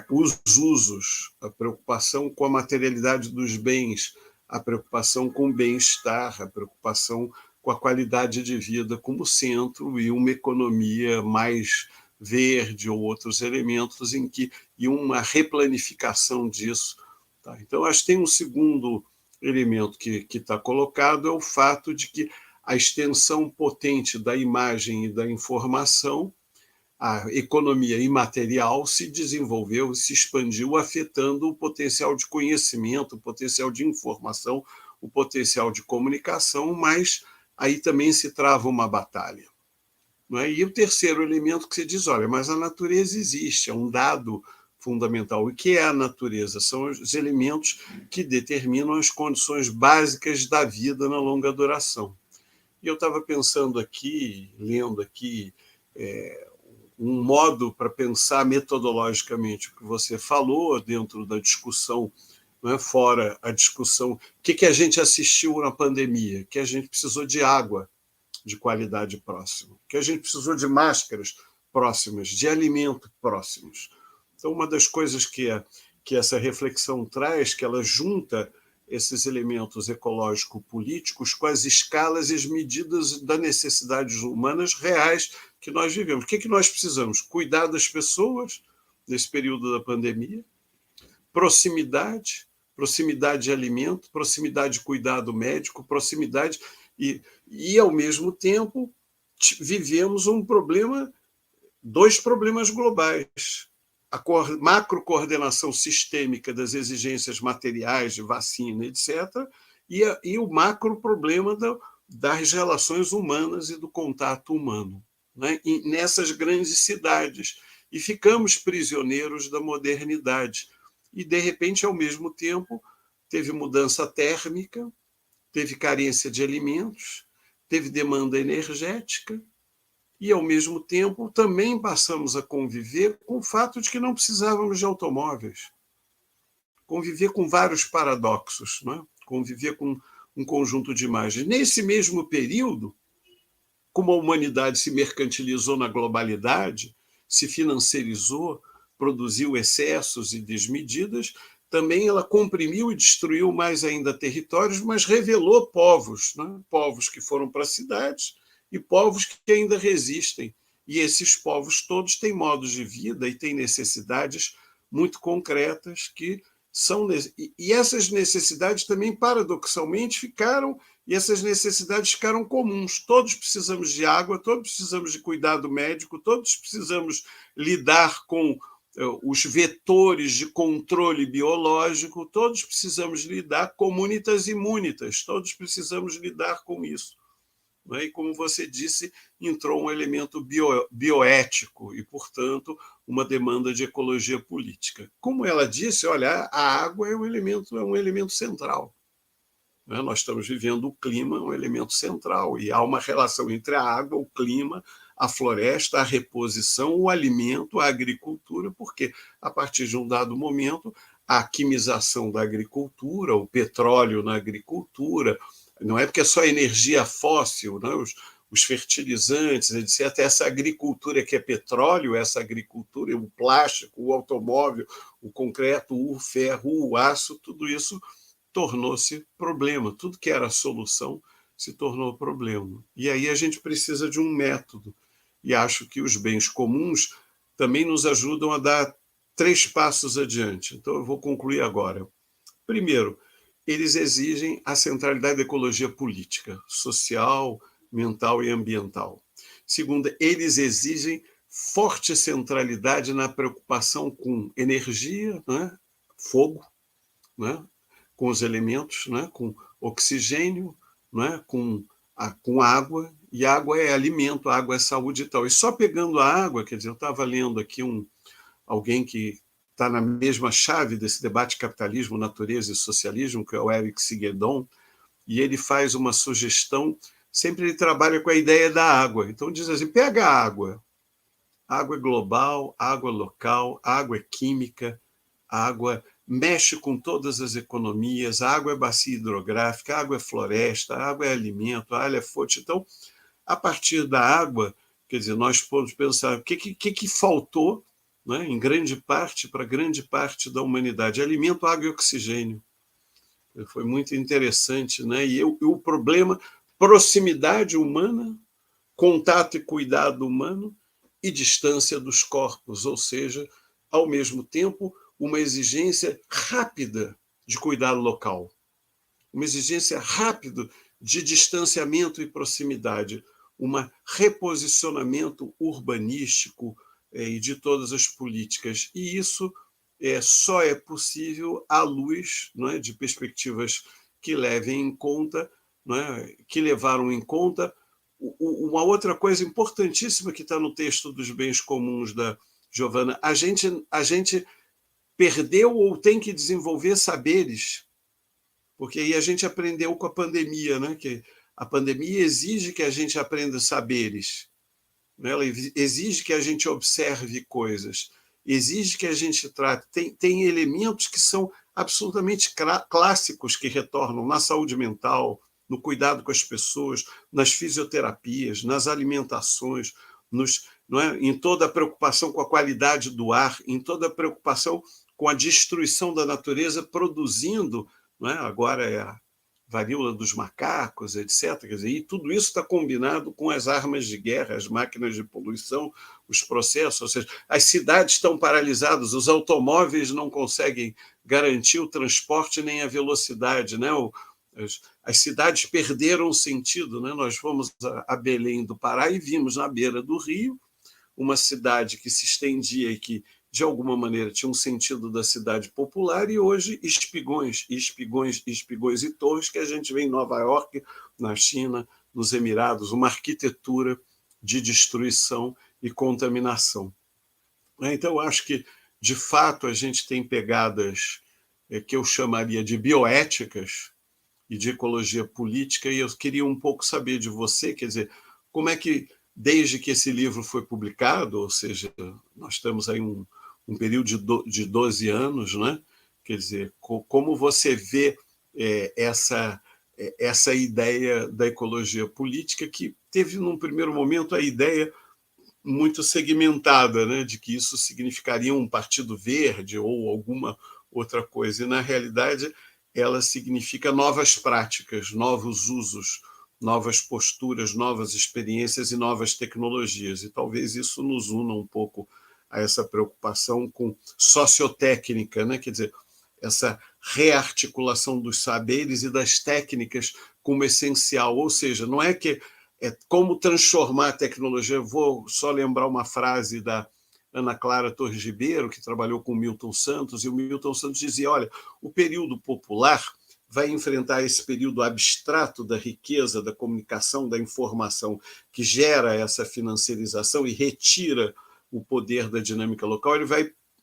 os usos, a preocupação com a materialidade dos bens, a preocupação com o bem-estar, a preocupação com a qualidade de vida como centro e uma economia mais verde ou outros elementos e uma replanificação disso. Tá? Então, acho que tem um segundo elemento que está colocado, é o fato de que a extensão potente da imagem e da informação, a economia imaterial se desenvolveu, se expandiu, afetando o potencial de conhecimento, o potencial de informação, o potencial de comunicação, mas aí também se trava uma batalha. Não é? E o terceiro elemento que você diz, olha, mas a natureza existe, é um dado fundamental. O que é a natureza? São os elementos que determinam as condições básicas da vida na longa duração. E eu estava pensando aqui, lendo aqui, um modo para pensar metodologicamente o que você falou dentro da discussão, não é? Fora a discussão, o que a gente assistiu na pandemia? Que a gente precisou de água de qualidade próxima, que a gente precisou de máscaras próximas, de alimento próximos. Então, uma das coisas que essa reflexão traz, que ela junta esses elementos ecológico-políticos com as escalas e as medidas das necessidades humanas reais que nós vivemos. O que nós precisamos? Cuidar das pessoas nesse período da pandemia, proximidade de alimento, proximidade de cuidado médico, proximidade e ao mesmo tempo, vivemos dois problemas globais. A macrocoordenação sistêmica das exigências materiais de vacina, etc., e o macro problema das relações humanas e do contato humano, né? E nessas grandes cidades. E ficamos prisioneiros da modernidade. E, de repente, ao mesmo tempo, teve mudança térmica, teve carência de alimentos, teve demanda energética, e, ao mesmo tempo, também passamos a conviver com o fato de que não precisávamos de automóveis. Conviver com vários paradoxos, não é? Conviver com um conjunto de imagens. Nesse mesmo período, como a humanidade se mercantilizou na globalidade, se financiarizou, produziu excessos e desmedidas, também ela comprimiu e destruiu mais ainda territórios, mas revelou povos, né? Povos que foram para as cidades e povos que ainda resistem. E esses povos todos têm modos de vida e têm necessidades muito concretas que são... E essas necessidades também, paradoxalmente, ficaram comuns. Todos precisamos de água, todos precisamos de cuidado médico, todos precisamos lidar com os vetores de controle biológico, todos precisamos lidar com comunitas imunitas, todos precisamos lidar com isso. E, como você disse, entrou um elemento bioético e, portanto, uma demanda de ecologia política. Como ela disse, olha, a água é um elemento central. Nós estamos vivendo o clima, um elemento central, e há uma relação entre a água, o clima, a floresta, a reposição, o alimento, a agricultura, porque, a partir de um dado momento, a quimização da agricultura, o petróleo na agricultura, não é porque é só energia fóssil, não? Os fertilizantes, etc. Essa agricultura que é petróleo, essa agricultura, o plástico, o automóvel, o concreto, o ferro, o aço, tudo isso tornou-se problema. Tudo que era solução se tornou problema. E aí a gente precisa de um método. E acho que os bens comuns também nos ajudam a dar 3 passos adiante. Então, eu vou concluir agora. Primeiro, eles exigem a centralidade da ecologia política, social, mental e ambiental. Segundo, eles exigem forte centralidade na preocupação com energia, né? Fogo, né? Com os elementos, né? Com oxigênio, né? Com água, e água é alimento, água é saúde e tal. E só pegando a água, quer dizer, eu estava lendo aqui alguém que está na mesma chave desse debate capitalismo, natureza e socialismo, que é o Eric Sigedon, e ele faz uma sugestão, sempre ele trabalha com a ideia da água. Então diz assim, pega a água. A água é global, a água é local, a água é química, a água mexe com todas as economias, a água é bacia hidrográfica, a água é floresta, a água é alimento, a água é fonte. Então, a partir da água, quer dizer, nós podemos pensar o que faltou, né, em grande parte, para grande parte da humanidade: alimento, água e oxigênio. Foi muito interessante, né? E o problema, proximidade humana, contato e cuidado humano e distância dos corpos, ou seja, ao mesmo tempo, uma exigência rápida de cuidado local, uma exigência rápida de distanciamento e proximidade, um reposicionamento urbanístico e de todas as políticas. E isso só é possível à luz, não é, de perspectivas que levem em conta, não é, que levaram em conta uma outra coisa importantíssima que está no texto dos bens comuns da Giovanna. A gente perdeu ou tem que desenvolver saberes, porque aí a gente aprendeu com a pandemia, né? Que a pandemia exige que a gente aprenda saberes, né? Ela exige que a gente observe coisas, exige que a gente trate. Tem elementos que são absolutamente clássicos que retornam na saúde mental, no cuidado com as pessoas, nas fisioterapias, nas alimentações, não é? Em toda a preocupação com a qualidade do ar, em toda a preocupação com a destruição da natureza, produzindo, não é? Agora é a varíola dos macacos, etc. Quer dizer, e tudo isso está combinado com as armas de guerra, as máquinas de poluição, os processos, ou seja, as cidades estão paralisadas, os automóveis não conseguem garantir o transporte nem a velocidade, né? As cidades perderam o sentido, né? Nós fomos a Belém do Pará e vimos na beira do rio uma cidade que se estendia e que, de alguma maneira, tinha um sentido da cidade popular, e hoje espigões e torres que a gente vê em Nova York, na China, nos Emirados, uma arquitetura de destruição e contaminação. Então, eu acho que, de fato, a gente tem pegadas que eu chamaria de bioéticas e de ecologia política, e eu queria um pouco saber de você, quer dizer, como é que, desde que esse livro foi publicado, ou seja, nós estamos aí um período de 12 anos, né? Quer dizer, como você vê essa ideia da ecologia política, que teve, num primeiro momento, a ideia muito segmentada, né, de que isso significaria um partido verde ou alguma outra coisa, e, na realidade, ela significa novas práticas, novos usos, novas posturas, novas experiências e novas tecnologias. E talvez isso nos una um pouco a essa preocupação com sociotécnica, né? Quer dizer, essa rearticulação dos saberes e das técnicas como essencial. Ou seja, não é que é como transformar a tecnologia. Eu vou só lembrar uma frase da Ana Clara Torres Ribeiro, que trabalhou com o Milton Santos, e o Milton Santos dizia: olha, o período popular vai enfrentar esse período abstrato da riqueza, da comunicação, da informação, que gera essa financiarização e retira o poder da dinâmica local.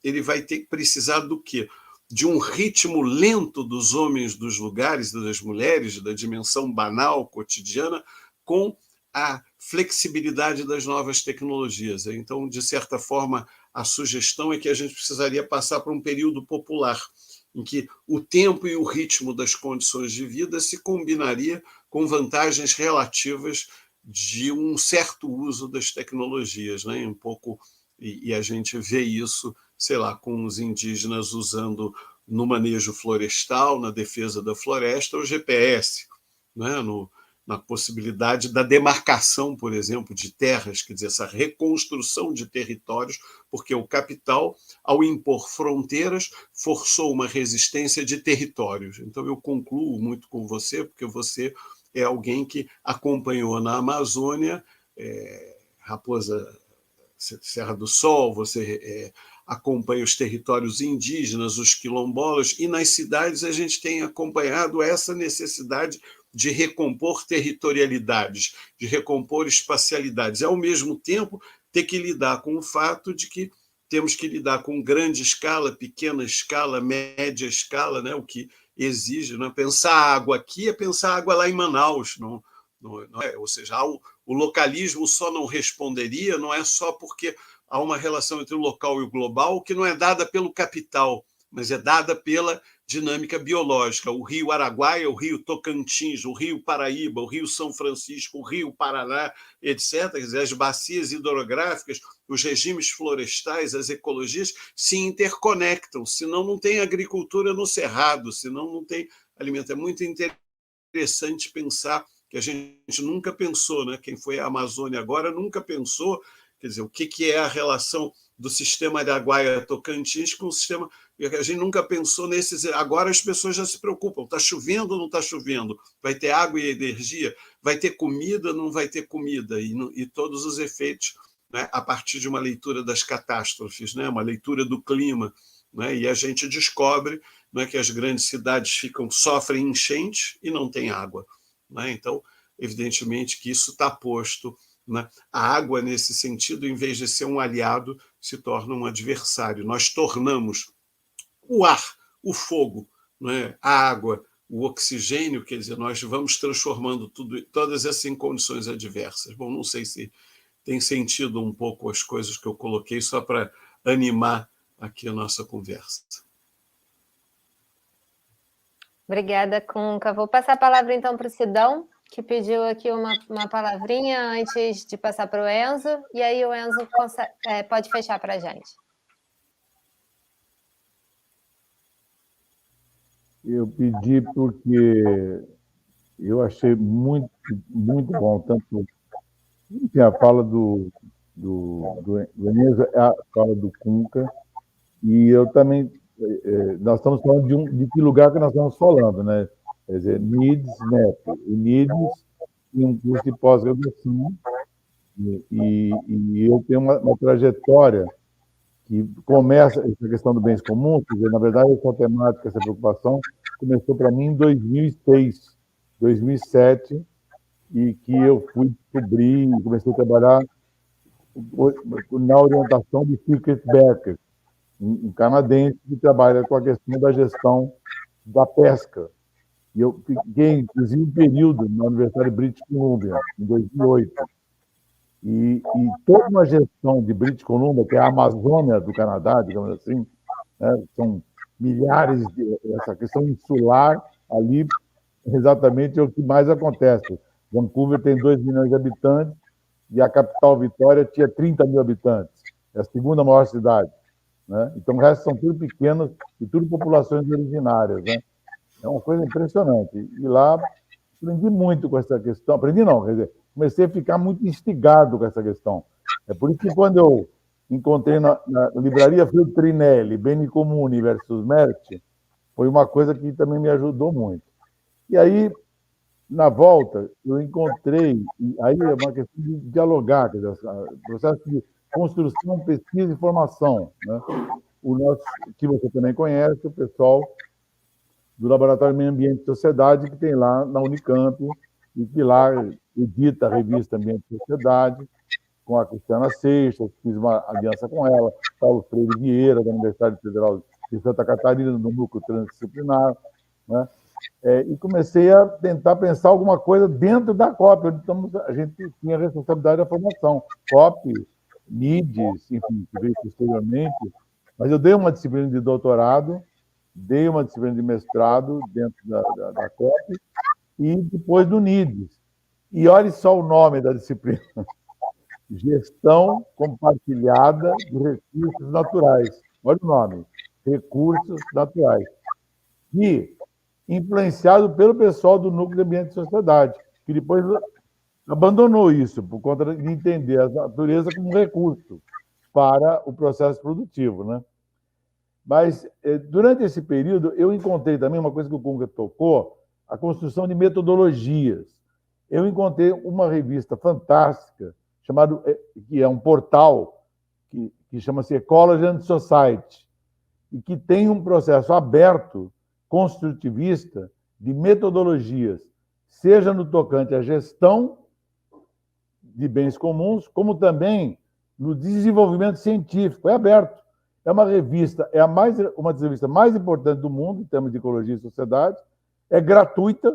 Ele vai ter que precisar do quê? De um ritmo lento dos homens, dos lugares, das mulheres, da dimensão banal, cotidiana, com a flexibilidade das novas tecnologias. Então, de certa forma, a sugestão é que a gente precisaria passar por um período popular, em que o tempo e o ritmo das condições de vida se combinaria com vantagens relativas de um certo uso das tecnologias, né? Um pouco, e a gente vê isso, sei lá, com os indígenas usando no manejo florestal, na defesa da floresta, o GPS, né? Na possibilidade da demarcação, por exemplo, de terras, quer dizer, essa reconstrução de territórios, porque o capital, ao impor fronteiras, forçou uma resistência de territórios. Então, eu concluo muito com você, porque você é alguém que acompanhou na Amazônia, Raposa Serra do Sol, você acompanha os territórios indígenas, os quilombolas, e nas cidades a gente tem acompanhado essa necessidade de recompor territorialidades, de recompor espacialidades, e, ao mesmo tempo, ter que lidar com o fato de que temos que lidar com grande escala, pequena escala, média escala, né? O que exige, né? Pensar água aqui é pensar água lá em Manaus, não é? Ou seja, o localismo só não responderia, não é só porque há uma relação entre o local e o global que não é dada pelo capital, mas é dada pela dinâmica biológica. O rio Araguaia, o rio Tocantins, o rio Paraíba, o rio São Francisco, o rio Paraná, etc. Quer dizer, as bacias hidrográficas, os regimes florestais, as ecologias se interconectam, senão não tem agricultura no cerrado, senão não tem alimento. É muito interessante pensar que a gente nunca pensou, né? Quem foi à Amazônia agora nunca pensou, quer dizer, o que é a relação do sistema Araguaia-Tocantins com o sistema... A gente nunca pensou nesses... Agora as pessoas já se preocupam. Está chovendo ou não está chovendo? Vai ter água e energia? Vai ter comida ou não vai ter comida? E todos os efeitos, né, a partir de uma leitura das catástrofes, né, uma leitura do clima. Né, e a gente descobre, né, que as grandes cidades sofrem enchentes e não tem água. Né? Então, evidentemente que isso está posto. Né? A água, nesse sentido, em vez de ser um aliado, se torna um adversário. Nós tornamos o ar, o fogo, né? A água, o oxigênio, quer dizer, nós vamos transformando todas essas em condições adversas. Bom, não sei se tem sentido um pouco as coisas que eu coloquei, só para animar aqui a nossa conversa. Obrigada, Cunca. Vou passar a palavra, então, para o Sidão, que pediu aqui uma palavrinha antes de passar para o Enzo, e aí o Enzo pode fechar para a gente. Eu pedi porque eu achei muito, muito bom, tanto a fala do Enzo, a fala do Cunca, e eu também, nós estamos falando de que lugar que nós estamos falando, né? Quer dizer, NIDS, NEP. O NIDS tem um curso de pós-graduação, e eu tenho uma trajetória que começa, essa questão do bens comuns, quer dizer, na verdade, essa temática, essa preocupação, começou para mim em 2006, 2007, e que eu fui descobrir, comecei a trabalhar na orientação de Secret Becker, um canadense que trabalha com a questão da gestão da pesca. E eu fiquei, inclusive, um período na Universidade de British Columbia, em 2008. E toda uma gestão de British Columbia, que é a Amazônia do Canadá, digamos assim, né, são milhares essa questão insular ali, exatamente é o que mais acontece. Vancouver tem 2 milhões de habitantes e a capital, Vitória, tinha 30 mil habitantes. É a segunda maior cidade. Né? Então, o resto são tudo pequenos e tudo populações originárias. Né? É uma coisa impressionante. E lá aprendi muito com essa questão. Aprendi não, quer dizer, comecei a ficar muito instigado com essa questão. É por isso que quando eu encontrei na livraria Feltrinelli, Beni Comuni versus Merck, foi uma coisa que também me ajudou muito. E aí, na volta, eu encontrei, aí é uma questão de dialogar, quer dizer, processo de construção, pesquisa e formação. Né? O nosso, que você também conhece, o pessoal do Laboratório de Meio Ambiente e Sociedade, que tem lá na Unicamp, e que lá edita a revista Ambiente e Sociedade, com a Cristiana Seixas, fiz uma aliança com ela, Paulo Freire Vieira, da Universidade Federal de Santa Catarina, no núcleo transdisciplinar, né? E comecei a tentar pensar alguma coisa dentro da COP, então a gente tinha a responsabilidade da formação. COP, NIDS, enfim, que veio posteriormente, mas eu dei uma disciplina de doutorado, dei uma disciplina de mestrado dentro da COP, e depois do NIDS. E olhe só o nome da disciplina. Gestão compartilhada de recursos naturais. Olha o nome. Recursos naturais. E influenciado pelo pessoal do Núcleo de Ambiente e Sociedade, que depois abandonou isso, por conta de entender a natureza como um recurso para o processo produtivo. Né? Mas, durante esse período, eu encontrei também uma coisa que o Cunca tocou, a construção de metodologias. Eu encontrei uma revista fantástica, que é um portal que chama-se Ecology and Society, e que tem um processo aberto, construtivista, de metodologias, seja no tocante à gestão de bens comuns, como também no desenvolvimento científico. É aberto. É uma revista, uma das revistas mais importantes do mundo, em termos de ecologia e sociedade, é gratuita,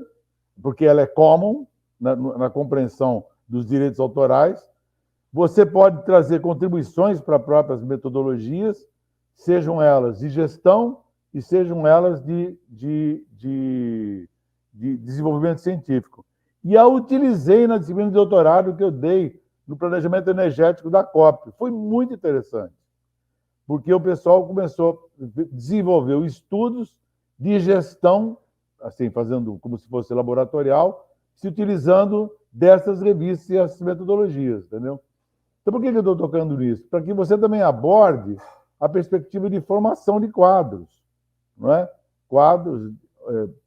porque ela é common, na compreensão dos direitos autorais. Você pode trazer contribuições para próprias metodologias, sejam elas de gestão e sejam elas de desenvolvimento científico. E a utilizei na disciplina de doutorado que eu dei no planejamento energético da COP. Foi muito interessante, porque o pessoal começou a desenvolver estudos de gestão, assim, fazendo como se fosse laboratorial, se utilizando dessas revistas e essas metodologias, entendeu? Então, por que eu estou tocando nisso? Para que você também aborde a perspectiva de formação de quadros, não é? Quadros,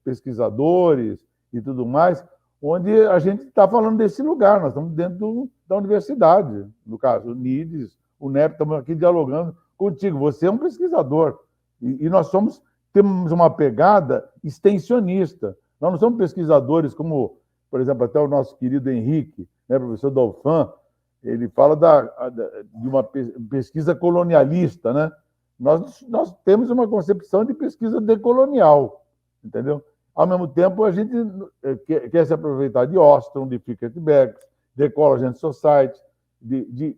pesquisadores e tudo mais, onde a gente está falando desse lugar, nós estamos dentro da universidade, no caso, o NIDES, o NEP, estamos aqui dialogando contigo. Você é um pesquisador e nós temos uma pegada extensionista. Nós não somos pesquisadores como, por exemplo, até o nosso querido Henrique, né, professor Dalfan, ele fala de uma pesquisa colonialista, né? Nós temos uma concepção de pesquisa decolonial, entendeu? Ao mesmo tempo, a gente quer se aproveitar de Ostrom, de Fierstein, de Ecology and Society, de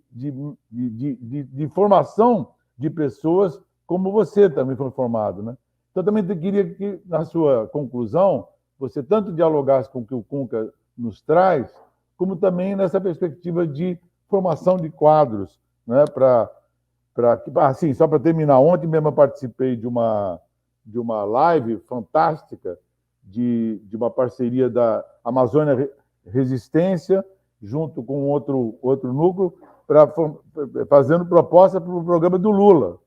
formação de pessoas como você também foi formado, né? Então, também queria que, na sua conclusão, você tanto dialogasse com o que o Kunka nos traz, como também nessa perspectiva de formação de quadros, né? Assim, só para terminar, ontem mesmo eu participei de uma live fantástica de uma parceria da Amazônia Resistência, junto com outro núcleo, fazendo proposta para o programa do Lula.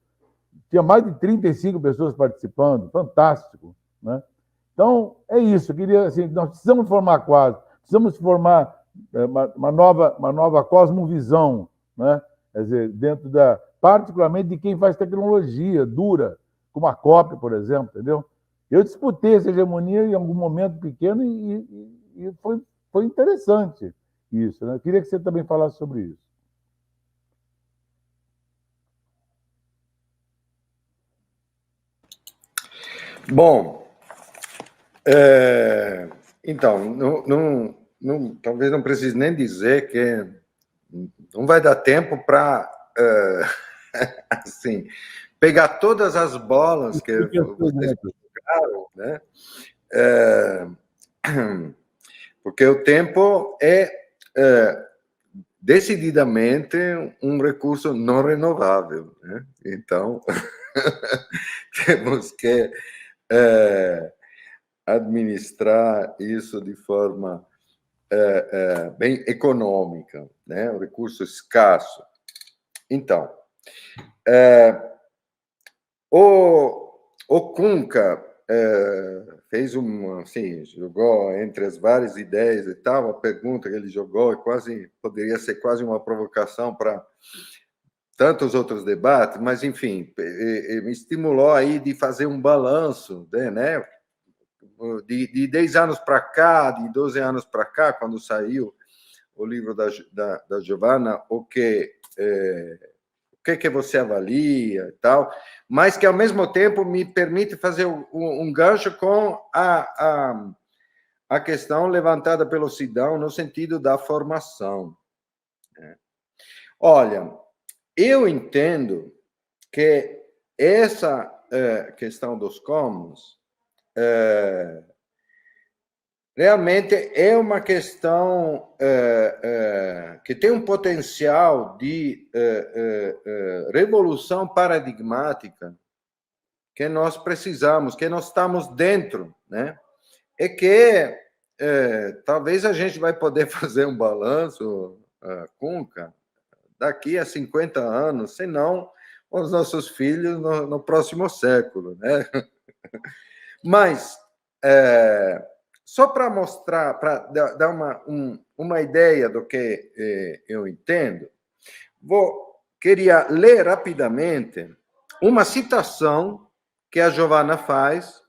Tinha mais de 35 pessoas participando, fantástico, né? Então, é isso. Eu queria, assim, nós precisamos formar quadros, precisamos formar uma nova cosmovisão, né? Quer dizer, particularmente de quem faz tecnologia dura, como a COP, por exemplo, entendeu? Eu disputei essa hegemonia em algum momento pequeno e foi interessante isso, né? Eu queria que você também falasse sobre isso. Bom, então, talvez não precise nem dizer que não vai dar tempo para assim, pegar todas as bolas que vocês colocaram, né? Porque o tempo é decididamente um recurso não renovável, né? Então, temos que administrar isso de forma bem econômica, né? Um recurso escasso. Então, o Kunka fez assim, jogou entre as várias ideias e tal, a pergunta que ele jogou poderia ser quase uma provocação para tantos outros debates, mas, enfim, me estimulou aí de fazer um balanço, né? De 10 anos para cá, de 12 anos para cá, quando saiu o livro da Giovanna, o que você avalia e tal, mas que, ao mesmo tempo, me permite fazer um gancho com a questão levantada pelo Sidão no sentido da formação. Olha, eu entendo que essa questão dos commons realmente é uma questão que tem um potencial de revolução paradigmática que nós precisamos, que nós estamos dentro, né? E que talvez a gente vai poder fazer um balanço, Kunka, daqui a 50 anos, se não os nossos filhos no próximo século, né? Mas só para mostrar, para dar uma ideia do que eu entendo, queria ler rapidamente uma citação que a Giovanna faz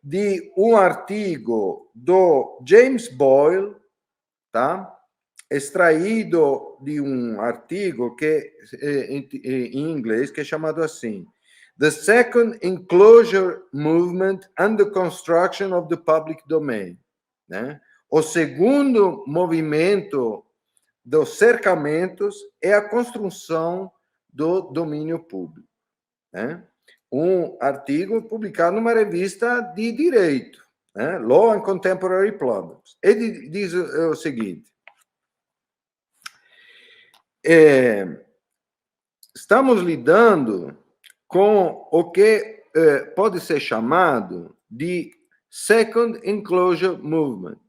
de um artigo do James Boyle, tá? Extraído de um artigo que em inglês que é chamado assim: The Second Enclosure Movement and the Construction of the Public Domain, né? O segundo movimento dos cercamentos é a construção do domínio público, né? um artigo publicado numa revista de direito, né? Law and Contemporary Problems. Ele diz o seguinte: estamos lidando com o que pode ser chamado de Second Enclosure Movement,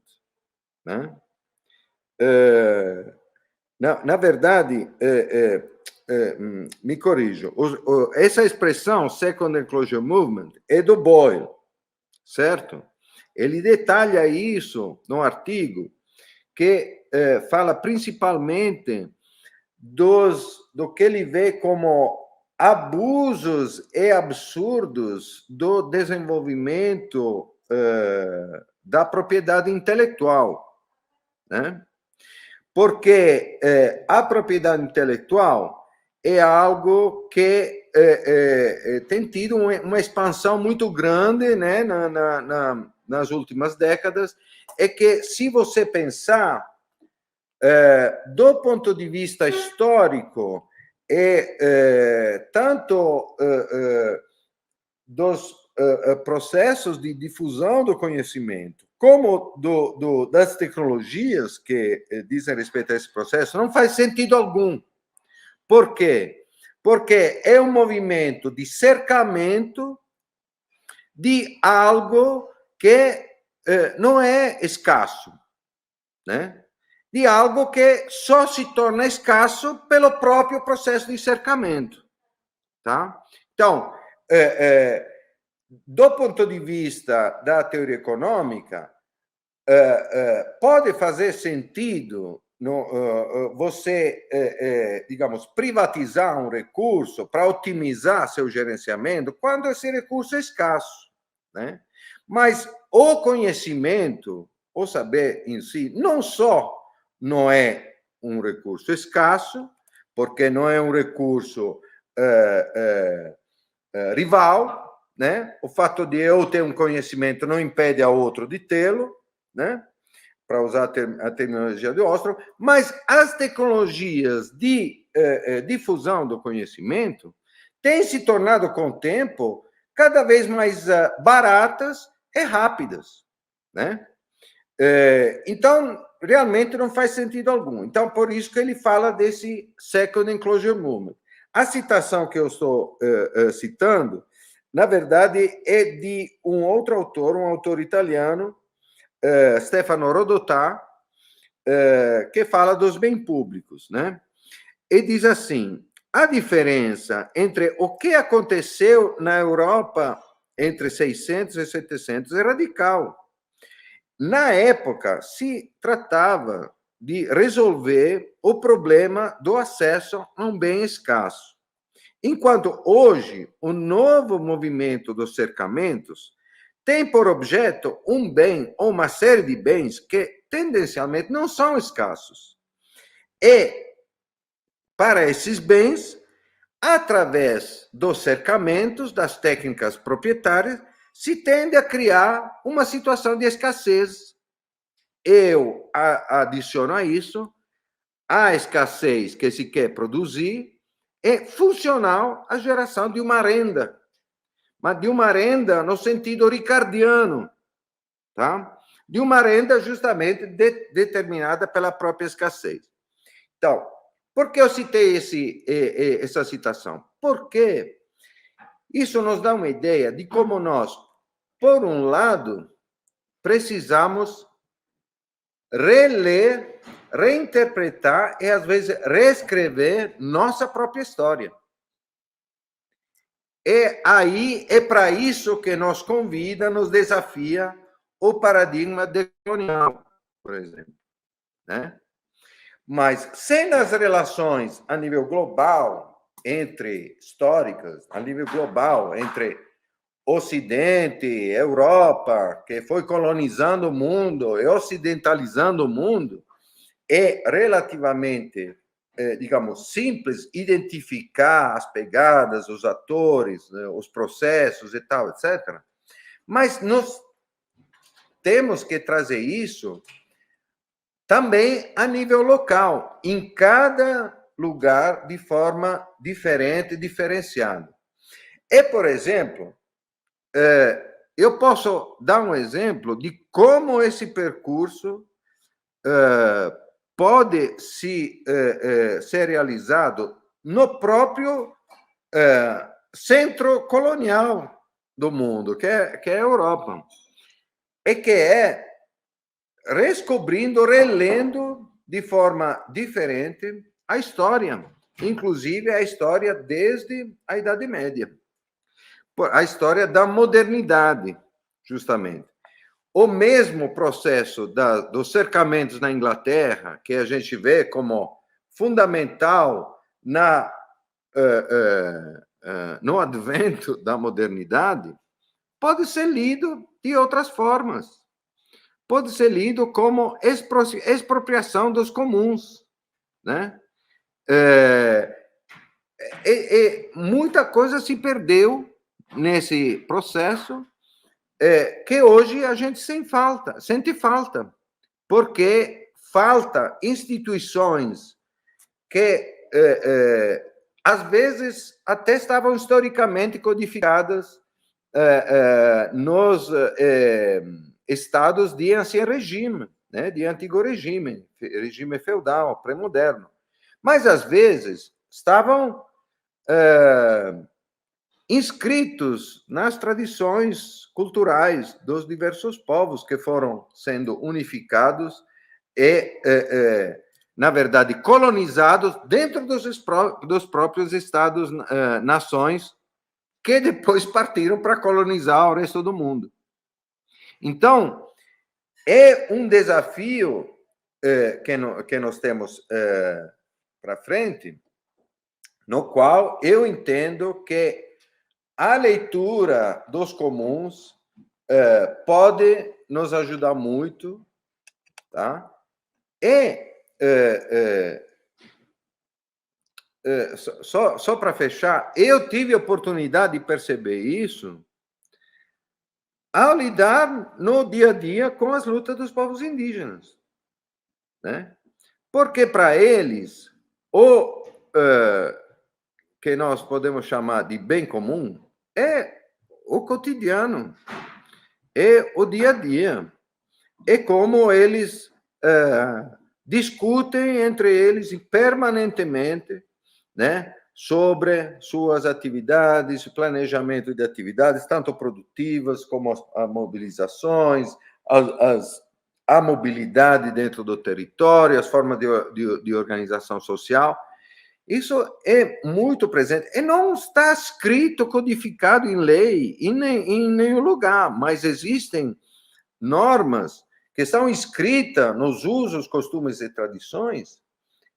né? Na verdade, me corrijo, essa expressão Second Enclosure Movement é do Boyle, certo? Ele detalha isso no artigo, que fala principalmente do que ele vê como abusos e absurdos do desenvolvimento da propriedade intelectual, né? Porque a propriedade intelectual é algo que tem tido uma expansão muito grande, né, nas últimas décadas, é que, se você pensar, do ponto de vista histórico, tanto dos processos de difusão do conhecimento, como das tecnologias que dizem respeito a esse processo, não faz sentido algum. Por quê? Porque é um movimento de cercamento de algo que não é escasso, né? De algo que só se torna escasso pelo próprio processo de cercamento, tá? Então, do ponto de vista da teoria econômica, pode fazer sentido você, digamos, privatizar um recurso para otimizar seu gerenciamento quando esse recurso é escasso, né? Mas o conhecimento, o saber em si, não só não é um recurso escasso, porque não é um recurso rival, né? O fato de eu ter um conhecimento não impede a outro de tê-lo, né? Para usar a terminologia de Ostrom, mas as tecnologias de difusão do conhecimento têm se tornado, com o tempo, cada vez mais baratas e rápidas, né? Então, realmente não faz sentido algum. Então, por isso que ele fala desse Second Enclosure Movement. A citação que eu estou citando, na verdade, é de um outro autor, um autor italiano, Stefano Rodotà, que fala dos bens públicos, né? E diz assim: a diferença entre o que aconteceu na Europa entre 600 e 700 é radical. Na época, se tratava de resolver o problema do acesso a um bem escasso. Enquanto hoje, o novo movimento dos cercamentos tem por objeto um bem ou uma série de bens que tendencialmente não são escassos. E, para esses bens, através dos cercamentos, das técnicas proprietárias, se tende a criar uma situação de escassez. Eu adiciono a isso a escassez que se quer produzir é funcional à geração de uma renda, mas de uma renda no sentido ricardiano, tá? De uma renda justamente determinada pela própria escassez. Então, por que eu citei essa citação? Porque isso nos dá uma ideia de como nós, por um lado, precisamos reler, reinterpretar e, às vezes, reescrever nossa própria história. É para isso que nos convida, nos desafia o paradigma decolonial, por exemplo, né? Mas, sem as relações a nível global, históricas, a nível global, entre Ocidente, Europa, que foi colonizando o mundo e ocidentalizando o mundo, é relativamente, digamos, simples identificar as pegadas, os atores, os processos e tal, etc. Mas nós temos que trazer isso também a nível local, em cada lugar de forma diferente, diferenciada. E, por exemplo, eu posso dar um exemplo de como esse percurso pode ser realizado no próprio centro colonial do mundo, que é a Europa, e que é relendo de forma diferente a história, inclusive a história desde a Idade Média, a história da modernidade, justamente. O mesmo processo dos cercamentos na Inglaterra, que a gente vê como fundamental no advento da modernidade, pode ser lido de outras formas. Pode ser lido como expropriação dos comuns, né? Muita coisa se perdeu nesse processo, que hoje a gente sente falta, porque falta instituições que, às vezes, até estavam historicamente codificadas nos estados de ancien regime, né, de antigo regime feudal, pré-moderno. Mas, às vezes, estavam inscritos nas tradições culturais dos diversos povos que foram sendo unificados e, na verdade, colonizados dentro dos próprios estados-nações, que depois partiram para colonizar o resto do mundo. Então, é um desafio que nós temos para frente, no qual eu entendo que a leitura dos comuns pode nos ajudar muito, tá? E só para fechar, eu tive a oportunidade de perceber isso ao lidar no dia a dia com as lutas dos povos indígenas, né? Porque para eles o que nós podemos chamar de bem comum é o cotidiano, é o dia a dia, é como eles discutem entre eles permanentemente, né, sobre suas atividades, planejamento de atividades, tanto produtivas como as mobilizações, a mobilidade dentro do território, as formas de organização social. Isso é muito presente. E não está escrito, codificado em lei, em nenhum lugar, mas existem normas que são escritas nos usos, costumes e tradições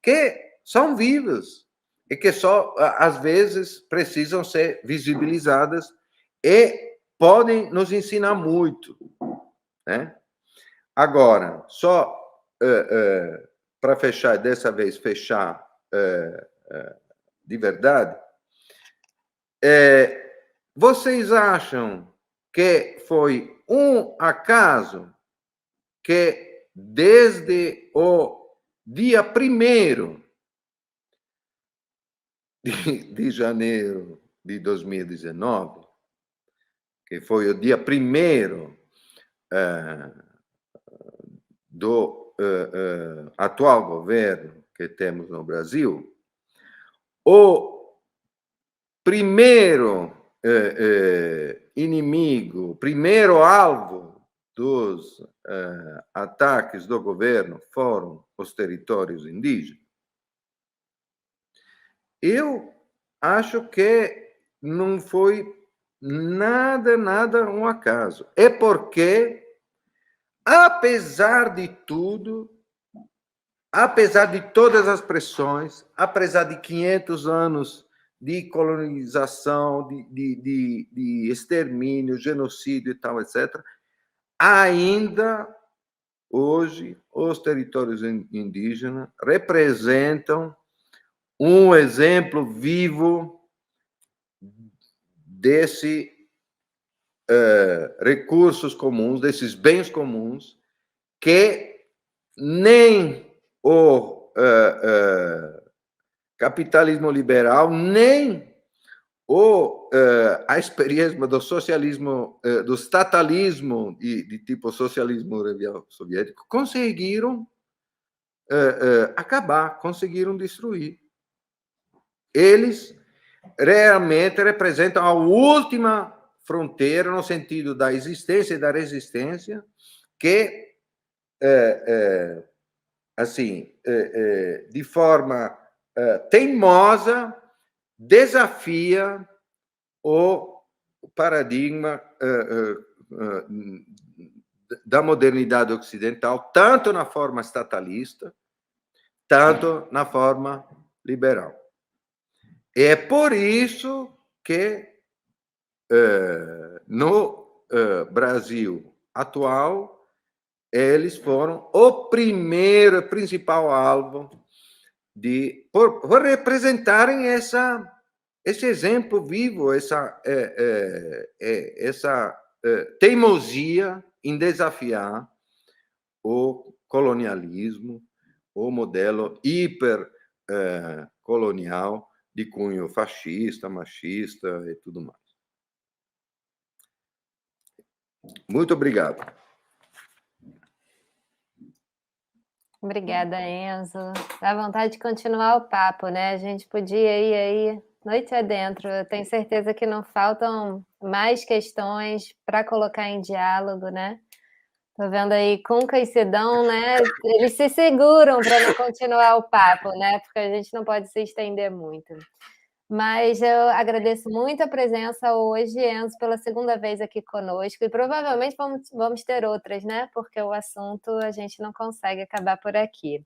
que são vivas e que só, às vezes, precisam ser visibilizadas e podem nos ensinar muito, né? Agora, só para fechar, dessa vez fechar de verdade, vocês acham que foi um acaso que desde o dia 1º de janeiro de 2019, que foi o dia 1º do atual governo que temos no Brasil, o primeiro inimigo, o primeiro alvo dos ataques do governo foram os territórios indígenas? Eu acho que não foi nada um acaso. É porque, apesar de tudo, apesar de todas as pressões, apesar de 500 anos de colonização, de extermínio, genocídio e tal, etc., ainda hoje os territórios indígenas representam um exemplo vivo desse recursos comuns, desses bens comuns, que nem o capitalismo liberal, nem ou a experiência do socialismo, do estatalismo de tipo socialismo soviético, conseguiram acabar, conseguiram destruir. Eles realmente representam a última fronteira no sentido da existência e da resistência que, assim, de forma teimosa, desafia o paradigma da modernidade ocidental, tanto na forma estatalista, tanto na forma liberal. É por isso que no Brasil atual eles foram o primeiro, principal alvo por representarem esse exemplo vivo, essa teimosia em desafiar o colonialismo, o modelo hipercolonial de cunho fascista, machista e tudo mais. Muito obrigado. Obrigada, Enzo. Dá vontade de continuar o papo, né? A gente podia ir aí noite adentro. Eu tenho certeza que não faltam mais questões para colocar em diálogo, né? Tô vendo aí Cunca e Sidão, né? Eles se seguram para não continuar o papo, né? Porque a gente não pode se estender muito. Mas eu agradeço muito a presença hoje, Enzo, pela segunda vez aqui conosco, e provavelmente vamos ter outras, né? Porque o assunto a gente não consegue acabar por aqui.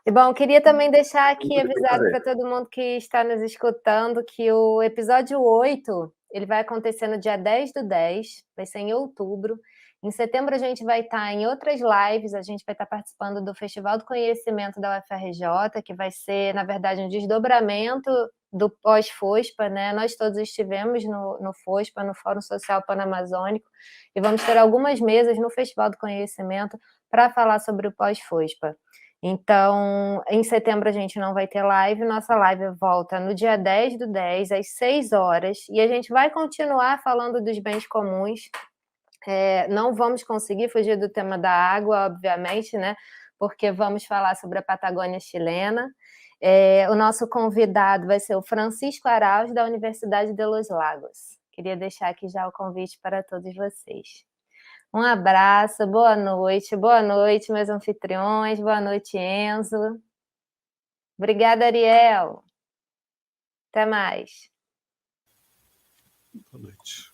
E, bom, queria também deixar aqui avisado para todo mundo que está nos escutando que o episódio 8, ele vai acontecer no dia 10/10, vai ser em outubro. Em setembro a gente vai estar em outras lives, a gente vai estar participando do Festival do Conhecimento da UFRJ, que vai ser, na verdade, um desdobramento do pós-FOSPA, né? Nós todos estivemos no FOSPA, no Fórum Social Panamazônico, e vamos ter algumas mesas no Festival do Conhecimento para falar sobre o pós-FOSPA. Então, em setembro a gente não vai ter live, nossa live volta no dia 10/10, às 6 horas, e a gente vai continuar falando dos bens comuns. Não vamos conseguir fugir do tema da água, obviamente, né? Porque vamos falar sobre a Patagônia chilena. O nosso convidado vai ser o Francisco Arauz, da Universidade de Los Lagos. Queria deixar aqui já o convite para todos vocês. Um abraço, boa noite, meus anfitriões, boa noite, Enzo. Obrigada, Ariel. Até mais. Boa noite.